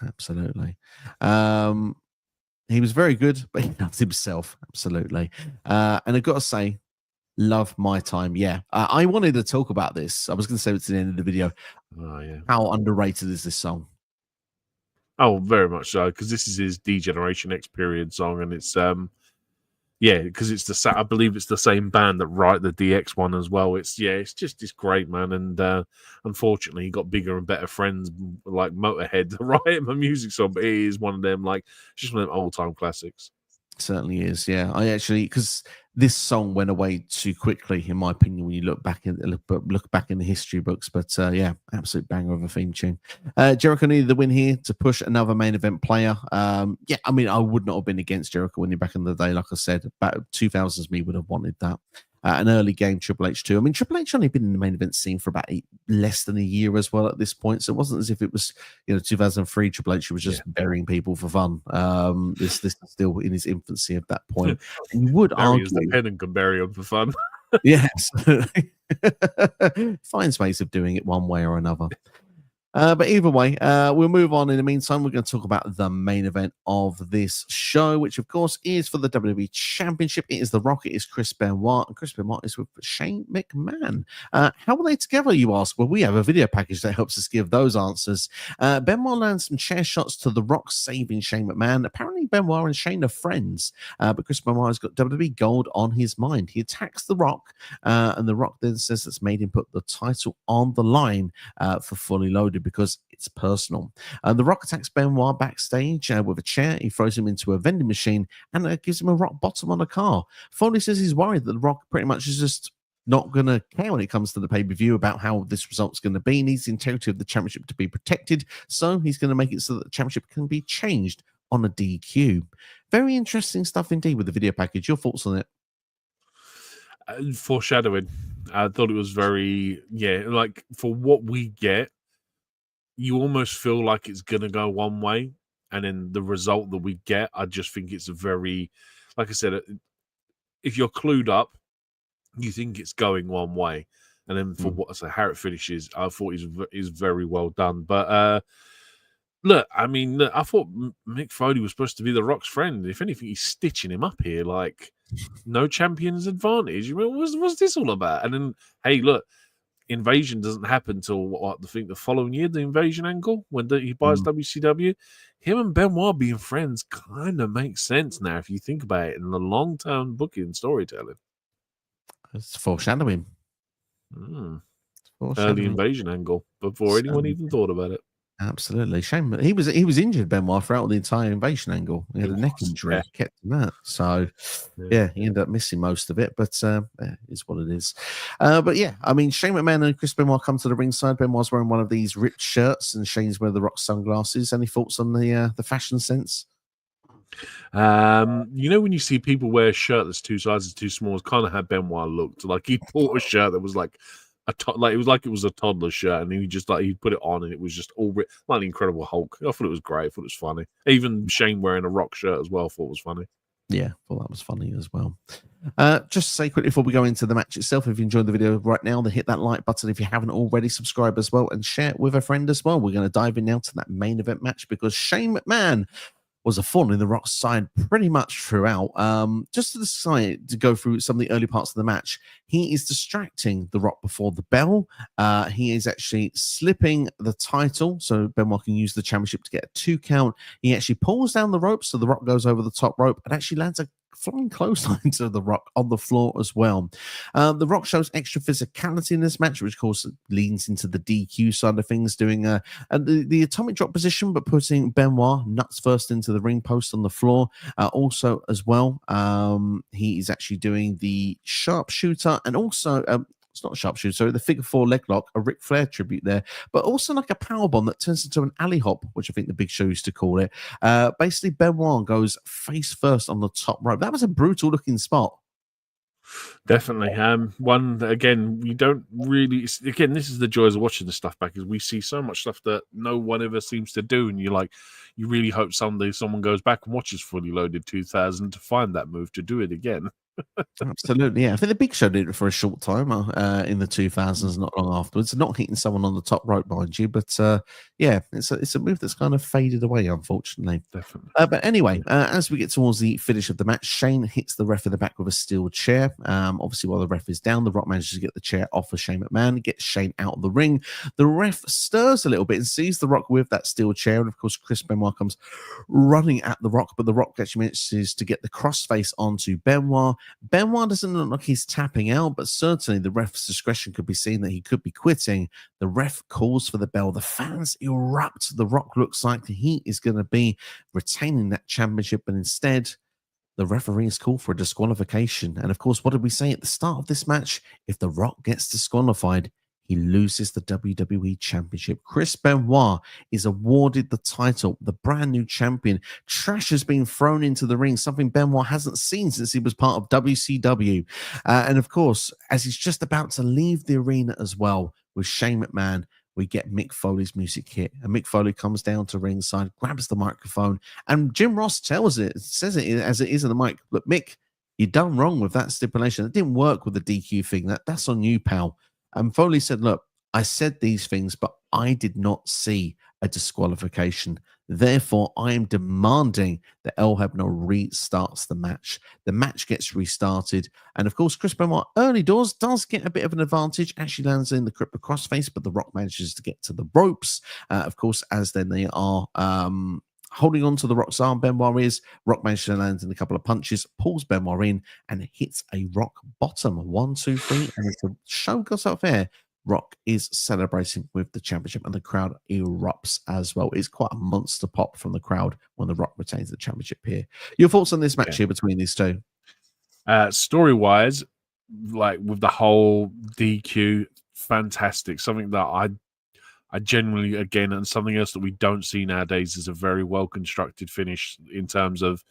Absolutely. He was very good, but he loved himself. Absolutely. And I've got to say, love my time. Yeah. I wanted to talk about this. I was going to say it to the end of the video. Oh, yeah. How underrated is this song? Oh, very much so. Because this is his D-Generation X period song. And it's, because it's I believe it's the same band that write the DX one as well. It's great, man. And unfortunately, he got bigger and better friends like Motorhead to write him a music song. But it is one of them, like, just one of them old-time classics. Certainly is, yeah. I actually, because this song went away too quickly, in my opinion, when you look back in the history books. But absolute banger of a theme tune. Jericho needed the win here to push another main event player. I mean, I would not have been against Jericho winning back in the day. Like I said, about 2000s me would have wanted that. An early game Triple H too. I mean, Triple H only been in the main event scene for about less than a year as well at this point. So it wasn't as if it was, 2003 Triple H was just burying people for fun. This is still in his infancy at that point. And you would argue the pen and can bury him for fun. Yes. Finds ways of doing it one way or another. But either way, we'll move on. In the meantime, we're going to talk about the main event of this show, which of course is for the WWE Championship. It is The Rock, it is Chris Benoit, and Chris Benoit is with Shane McMahon. How are they together, you ask? Well, we have a video package that helps us give those answers. Benoit lands some chair shots to The Rock, saving Shane McMahon. Apparently, Benoit and Shane are friends, but Chris Benoit has got WWE gold on his mind. He attacks The Rock, and The Rock then says that's made him put the title on the line for Fully Loaded because it's personal. The Rock attacks Benoit backstage with a chair. He throws him into a vending machine and gives him a rock bottom on a car. Foley says he's worried that The Rock pretty much is just not going to care when it comes to the pay-per-view about how this result's going to be. He needs the integrity of the championship to be protected, so he's going to make it so that the championship can be changed on a DQ. Very interesting stuff indeed with the video package. Your thoughts on it? Foreshadowing. I thought it was very, like for what we get, you almost feel like it's going to go one way. And then the result that we get, I just think it's a very, like I said, if you're clued up, you think it's going one way. And then for how it finishes, I thought is very well done. But look, I mean, I thought Mick Foley was supposed to be The Rock's friend. If anything, he's stitching him up here. Like, no champion's advantage. I mean, what's this all about? And then, hey, look, Invasion doesn't happen till I think the following year, the Invasion angle, when he buys WCW. Him and Benoit being friends kind of makes sense now if you think about it in the long-term booking storytelling. It's foreshadowing. Early Invasion angle before anyone even thought about it. Absolutely. Shame he was injured, Benoit, throughout the entire Invasion angle. He had a neck injury, kept him out. So he ended up missing most of it, but it's what it is. But yeah, I mean, Shane McMahon and Chris Benoit come to the ringside. Benoit's wearing one of these rich shirts, and Shane's wearing the Rock sunglasses. Any thoughts on the fashion sense? When you see people wear a shirt that's 2 sizes too small, it's kind of how Benoit looked. Like he bought a shirt that was like it was a toddler shirt, and he put it on, and it was just all like the Incredible Hulk. I thought it was great. I thought it was funny. Even Shane wearing a Rock shirt as well, I thought was funny. Yeah, I thought that was funny as well. Just to say quickly before we go into the match itself, if you enjoyed the video right now, then hit that like button. If you haven't already, subscribe as well and share it with a friend as well. We're going to dive in now to that main event match because Shane McMahon was a thorn in the Rock's side pretty much throughout. Just to decide to go through some of the early parts of the match, he is distracting the Rock before the bell. He is actually slipping the title, so Benoit can use the championship to get a 2 count. He actually pulls down the rope, so the Rock goes over the top rope and actually lands a flying clothesline to the Rock on the floor as well. The Rock shows extra physicality in this match, which of course leans into the DQ side of things, doing the atomic drop position, but putting Benoit nuts first into the ring post on the floor. Also as well, he is actually doing the sharpshooter and also it's not a sharpshooter, sorry, the figure 4 leg lock, a Ric Flair tribute there, but also like a powerbomb that turns into an alley hop, which I think the Big Show used to call it. Basically, Benoit goes face first on the top rope. That was a brutal looking spot. Definitely. One again, we don't really. Again, this is the joys of watching this stuff back, is we see so much stuff that no one ever seems to do, and you really hope someday someone goes back and watches Fully Loaded 2000 to find that move to do it again. Absolutely, yeah. I think the Big Show did it for a short time in the 2000s, not long afterwards. Not hitting someone on the top rope, mind you, but yeah, it's a move that's kind of faded away, unfortunately. Definitely. But anyway, as we get towards the finish of the match, Shane hits the ref in the back with a steel chair. Obviously, while the ref is down, the Rock manages to get the chair off of Shane McMahon, gets Shane out of the ring. The ref stirs a little bit and sees the Rock with that steel chair, and of course, Chris Benoit comes running at the Rock, but the Rock actually manages to get the crossface onto Benoit. Benoit doesn't look like he's tapping out, but certainly the ref's discretion could be seen that he could be quitting. The ref calls for the bell. The fans erupt. The Rock looks like he is going to be retaining that championship, but instead, the referee is called for a disqualification. And of course, what did we say at the start of this match? If the Rock gets disqualified, he loses the WWE Championship. Chris Benoit is awarded the title, the brand new champion. Trash has been thrown into the ring, something Benoit hasn't seen since he was part of WCW. And of course, as he's just about to leave the arena as well with Shane McMahon, we get Mick Foley's music hit. And Mick Foley comes down to ringside, grabs the microphone, and Jim Ross says it as it is in the mic. Look, Mick, you done wrong with that stipulation. It didn't work with the DQ thing. That's on you, pal. And Foley said, look, I said these things, but I did not see a disqualification. Therefore, I am demanding that El Hebner restarts the match. The match gets restarted. And of course, Chris Benoit early doors does get a bit of an advantage. Actually lands in the crippler crossface, but The Rock manages to get to the ropes. Of course, as then they are holding on to the Rock's arm, Benoit is. Rock manages to land in a couple of punches, pulls Benoit in, and hits a Rock bottom. 1, 2, 3. And as the show goes out there, Rock is celebrating with the championship, and the crowd erupts as well. It's quite a monster pop from the crowd when the Rock retains the championship here. Your thoughts on this match here between these two? Story-wise, like with the whole DQ, fantastic. Something that I generally, again, and something else that we don't see nowadays is a very well-constructed finish in terms of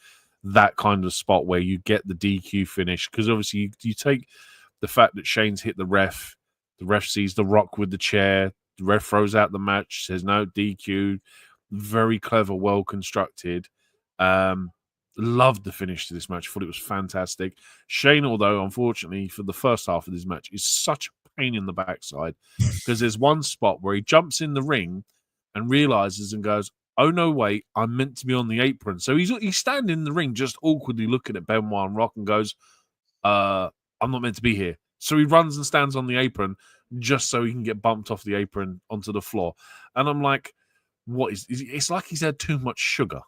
that kind of spot where you get the DQ finish. Because obviously you take the fact that Shane's hit the ref sees the Rock with the chair, the ref throws out the match, says no, DQ. Very clever, well-constructed. Loved the finish to this match. Thought it was fantastic. Shane, although, unfortunately, for the first half of this match, is such a pain in the backside because there's one spot where he jumps in the ring and realizes and goes, oh, no, wait, I'm meant to be on the apron. So he's standing in the ring just awkwardly looking at Benoit and Rock and goes, I'm not meant to be here. So he runs and stands on the apron just so he can get bumped off the apron onto the floor. And I'm like, what is it's like he's had too much sugar.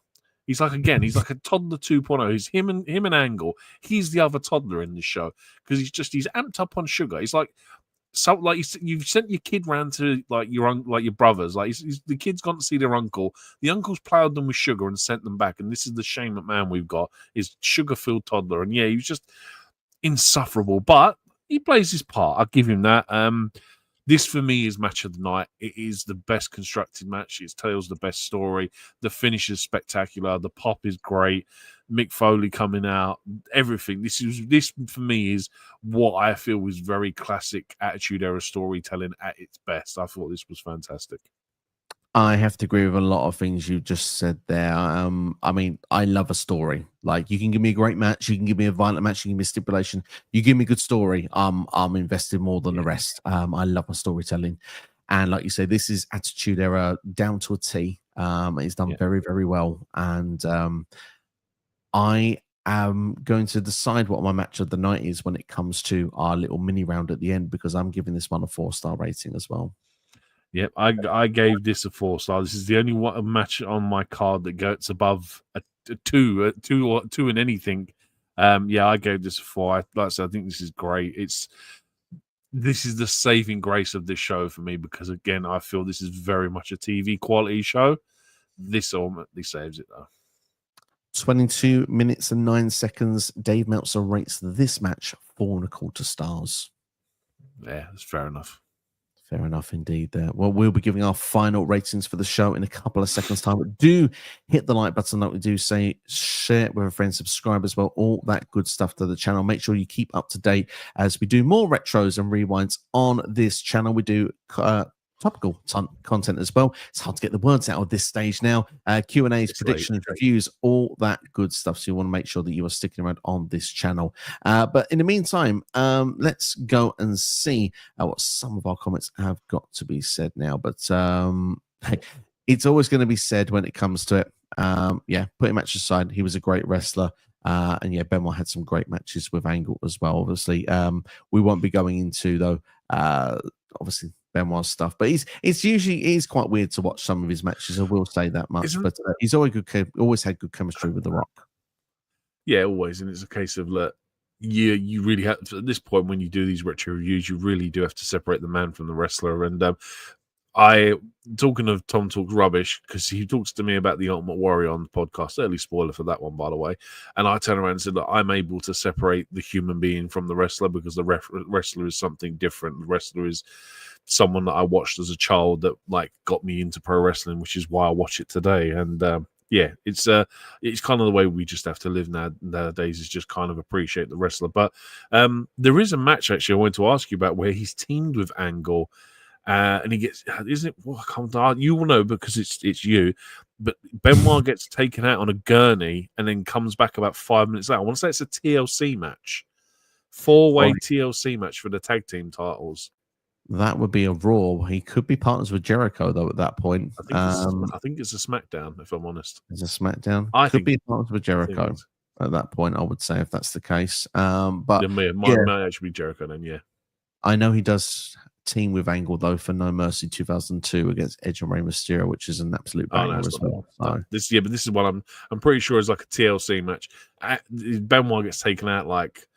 He's like a toddler 2.0. He's him and Angle. He's the other toddler in this show because he's amped up on sugar. He's like, so like you've sent your kid round to like your brothers. Like the kid's gone to see their uncle. The uncle's plowed them with sugar and sent them back. And this is the Shane McMahon we've got, is sugar-filled toddler. And yeah, he was just insufferable, but he plays his part. I'll give him that. This for me is match of the night. It is the best constructed match. It tells the best story. The finish is spectacular. The pop is great. Mick Foley coming out. Everything. This for me is what I feel was very classic Attitude Era storytelling at its best. I thought this was fantastic. I have to agree with a lot of things you just said there. I mean, I love a story. Like, you can give me a great match, you can give me a violent match, you can give me a stipulation, you give me a good story. I'm invested more than the rest. I love my storytelling, and like you say, this is Attitude Era down to a T. It's done very, very well, and I am going to decide what my match of the night is when it comes to our little mini round at the end, because I'm giving this one a 4-star rating as well. Yep, I gave this a 4-star. This is the only match on my card that goes above a two in anything. I gave this a 4. Like I said, I think this is great. This is the saving grace of this show for me because, again, I feel this is very much a TV quality show. This ultimately saves it, though. 22 minutes and 9 seconds. Dave Meltzer rates this match 4.25 stars. Yeah, that's fair enough. Fair enough indeed there. Well, we'll be giving our final ratings for the show in a couple of seconds' time. But do hit the like button, like we do say, share it with a friend, subscribe as well, all that good stuff to the channel. Make sure you keep up to date as we do more retros and rewinds on this channel. We do topical content as well. It's hard to get the words out at this stage now. Q&As, predictions, reviews, all that good stuff. So you want to make sure that you are sticking around on this channel. But in the meantime, let's go and see what some of our comments have got to be said now. But hey, it's always going to be said when it comes to it. Putting match aside, he was a great wrestler. And Benoit had some great matches with Angle as well. Obviously, we won't be going into though. Obviously, Benoit's stuff, but he's quite weird to watch some of his matches. I will say that much. But he's always had good chemistry with The Rock. Yeah, always, and it's a case of you really have at this point when you do these retro reviews, you really do have to separate the man from the wrestler. And talking of Tom talks rubbish because he talks to me about the Ultimate Warrior on the podcast. Early spoiler for that one, by the way. And I turn around and said that I'm able to separate the human being from the wrestler because the wrestler is something different. The wrestler is someone that I watched as a child that got me into pro wrestling, which is why I watch it today. And it's kind of the way we just have to live nowadays, is just kind of appreciate the wrestler. But there is a match actually I wanted to ask you about where he's teamed with Angle. And he gets, isn't it? Well, you will know because it's you. But Benoit gets taken out on a gurney and then comes back about 5 minutes later. I want to say it's a TLC match, 4-way TLC match for the tag team titles. That would be a Raw. He could be partners with Jericho though at that point. I think it's a SmackDown, if I'm honest. As a SmackDown, I could think be partners with I think it Jericho is. at that point. I would say if that's the case. But It yeah, might actually be Jericho then. Yeah. I know he does team with Angle though for No Mercy 2002 against Edge and Rey Mysterio, which is an absolute Oh banger no, it's as not. well. No. So But this is what I'm pretty sure is like a TLC match. Benoit gets taken out like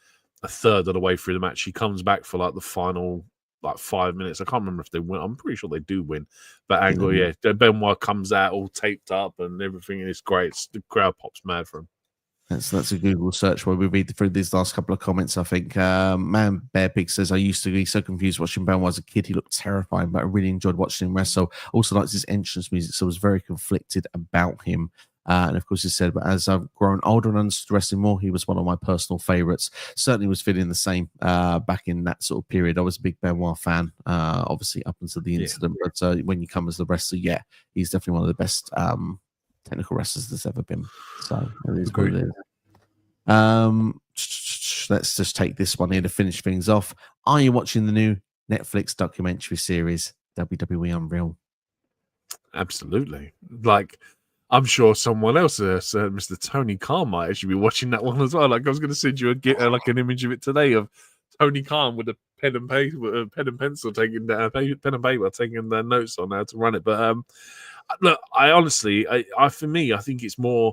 a third of the way through the match. He comes back for like the final like 5 minutes. I can't remember if they win. I'm pretty sure they do win. But Angle, yeah, Benoit comes out all taped up and everything, and it's great. The crowd pops mad for him. That's a Google search where we read through these last couple of comments. I think Man Bear Pig says, I used to be so confused watching Benoit as a kid. He looked terrifying, but I really enjoyed watching him wrestle. Also liked his entrance music, so I was very conflicted about him. And of course, he said, but as I've grown older and understood wrestling more, he was one of my personal favorites. Certainly was feeling the same back in that sort of period. I was a big Benoit fan, obviously, up until the incident. But when you come as the wrestler, yeah, he's definitely one of the best technical wrestlers there's ever been. So it is what it is. Let's just take this one here to finish things off. Are you watching the new Netflix documentary series WWE Unreal? Absolutely. Like, I'm sure someone else, Mr. Tony Khan, might actually be watching that one as well. Like, I was going to send you like an image of it today of Tony Khan with a pen and paper, pen and pencil, taking pen and paper, taking their notes on how to run it. But look, I honestly, for me, I think it's more.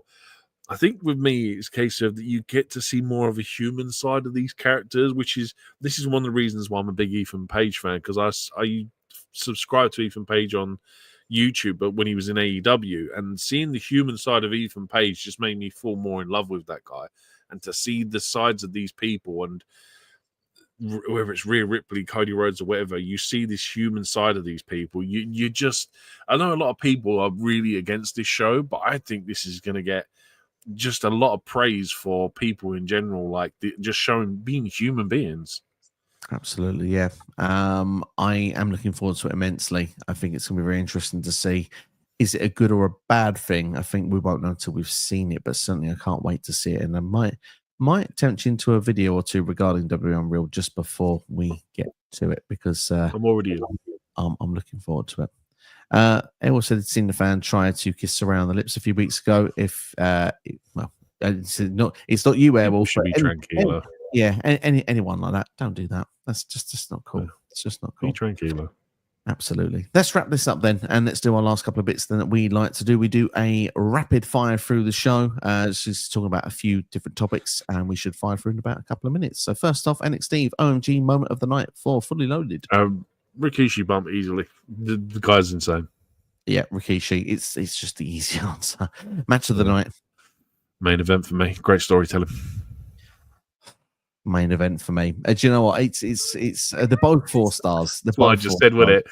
I think with me, it's a case of that you get to see more of a human side of these characters, this is one of the reasons why I'm a big Ethan Page fan, because I subscribe to Ethan Page on YouTube, but when he was in AEW, and seeing the human side of Ethan Page just made me fall more in love with that guy, and to see the sides of these people, and whether it's Rhea Ripley, Cody Rhodes, or whatever, you see this human side of these people. You just, I know a lot of people are really against this show, but I think this is going to get just a lot of praise for people in general, like just showing being human beings. Absolutely, yeah. I am looking forward to it immensely. I think it's going to be very interesting to see. Is it a good or a bad thing? I think we won't know until we've seen it, but certainly I can't wait to see it. And I might tempt you into a video or two regarding WWE Unreal just before we get to it, because I'm already in. I'm looking forward to it. Errol said he'd seen the fan try to kiss around the lips a few weeks ago. It's not you, Errol. Should be tranquilo. Yeah, anyone like that, don't do that. That's just not cool. It's just not cool. Be tranquilo. Absolutely. Let's wrap this up then, and let's do our last couple of bits then that we like to do. We do a rapid fire through the show. Just talking about a few different topics, and we should fire through in about a couple of minutes. So first off, NXT OMG moment of the night for Fully Loaded. Rikishi bump easily. The guy's insane. Yeah, Rikishi. It's just the easy answer. Match of the night. Main event for me. Great storytelling. Main event for me. Do you know what? It's they're both 4 stars. That's what I just said with it.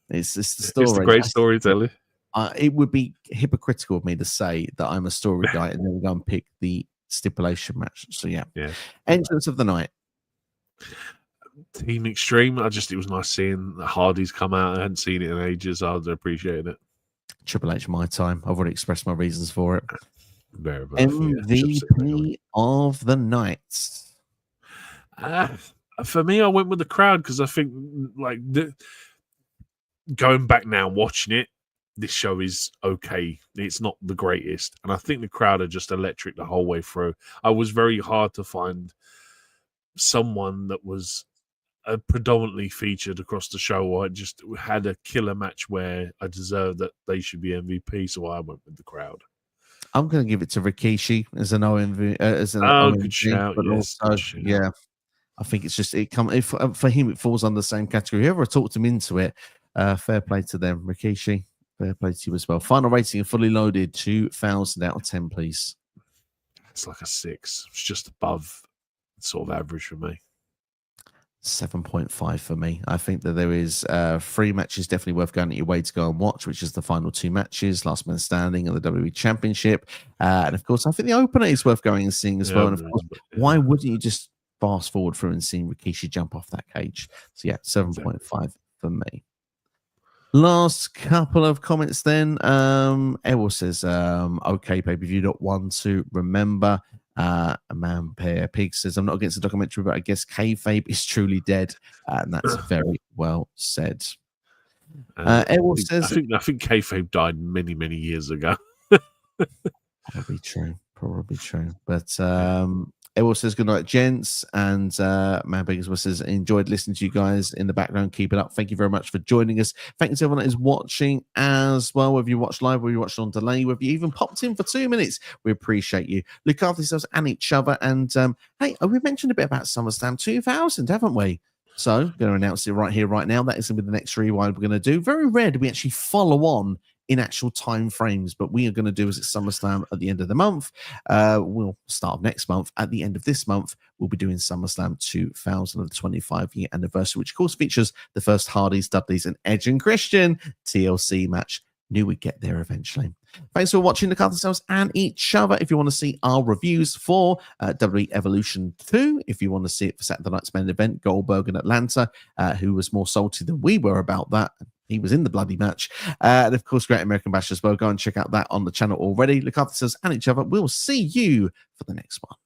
It's the story. It's the great storytelling. It would be hypocritical of me to say that I'm a story guy and then go and pick the stipulation match. So yeah. Entrance of the night. Team Extreme. It was nice seeing the Hardys come out. I hadn't seen it in ages. I was appreciating it. Triple H, my time. I've already expressed my reasons for it. Very much. MVP of the night. For me, I went with the crowd because I think, like, going back now, watching it, this show is okay. It's not the greatest, and I think the crowd are just electric the whole way through. I was very hard to find someone that was predominantly featured across the show, or I just had a killer match where I deserved that they should be MVP, so I went with the crowd. I'm going to give it to Rikishi as an OMV. Good shout, but yes, also, good shout. yeah, I think it's just for him. It falls under the same category. Whoever talked him into it, fair play to them. Rikishi, fair play to you as well. Final rating of Fully Loaded, 2,000 out of 10, please. It's like a 6. It's just above sort of average for me. 7.5 for me. I think that there is 3 matches definitely worth going at your way to go and watch, which is the final 2 matches, Last Man Standing and the WWE Championship. And of course, I think the opener is worth going and seeing as well. And of course, why wouldn't you just fast forward through and see Rikishi jump off that cage? So yeah, 7.5 for me. Last couple of comments then. Errol says, okay, pay-per-view, not one to remember. Man Pair Pig says, I'm not against the documentary, but I guess kayfabe is truly dead. And that's very well said. Errol says, I think kayfabe died many, many years ago. Probably true. But Errol says, good night, gents. And Man Big as well says, enjoyed listening to you guys in the background. Keep it up. Thank you very much for joining us. Thanks to everyone that is watching as well. Whether you watch live, whether you watch on delay, whether you even popped in for 2 minutes, we appreciate you. Look after yourselves and each other. And hey, we mentioned a bit about SummerSlam 2000, haven't we? So, I'm going to announce it right here, right now. That is going to be the next rewind we're going to do. Very rare do we actually follow on in actual time frames, but we are going to do as it's SummerSlam at the end of the month. We'll start next month. At the end of this month, we'll be doing SummerSlam 2000, the 25-year anniversary, which of course features the first Hardys, Dudleys, and Edge and Christian TLC match. Knew we'd get there eventually. Thanks for watching. Look after yourselves and each other. If you want to see our reviews for WWE Evolution 2, if you want to see it for Saturday night's main event, Goldberg in Atlanta, who was more salty than we were about that. He was in the bloody match. And of course, Great American Bash as well. Go and check out that on the channel already. Look after yourselves and each other. We'll see you for the next one.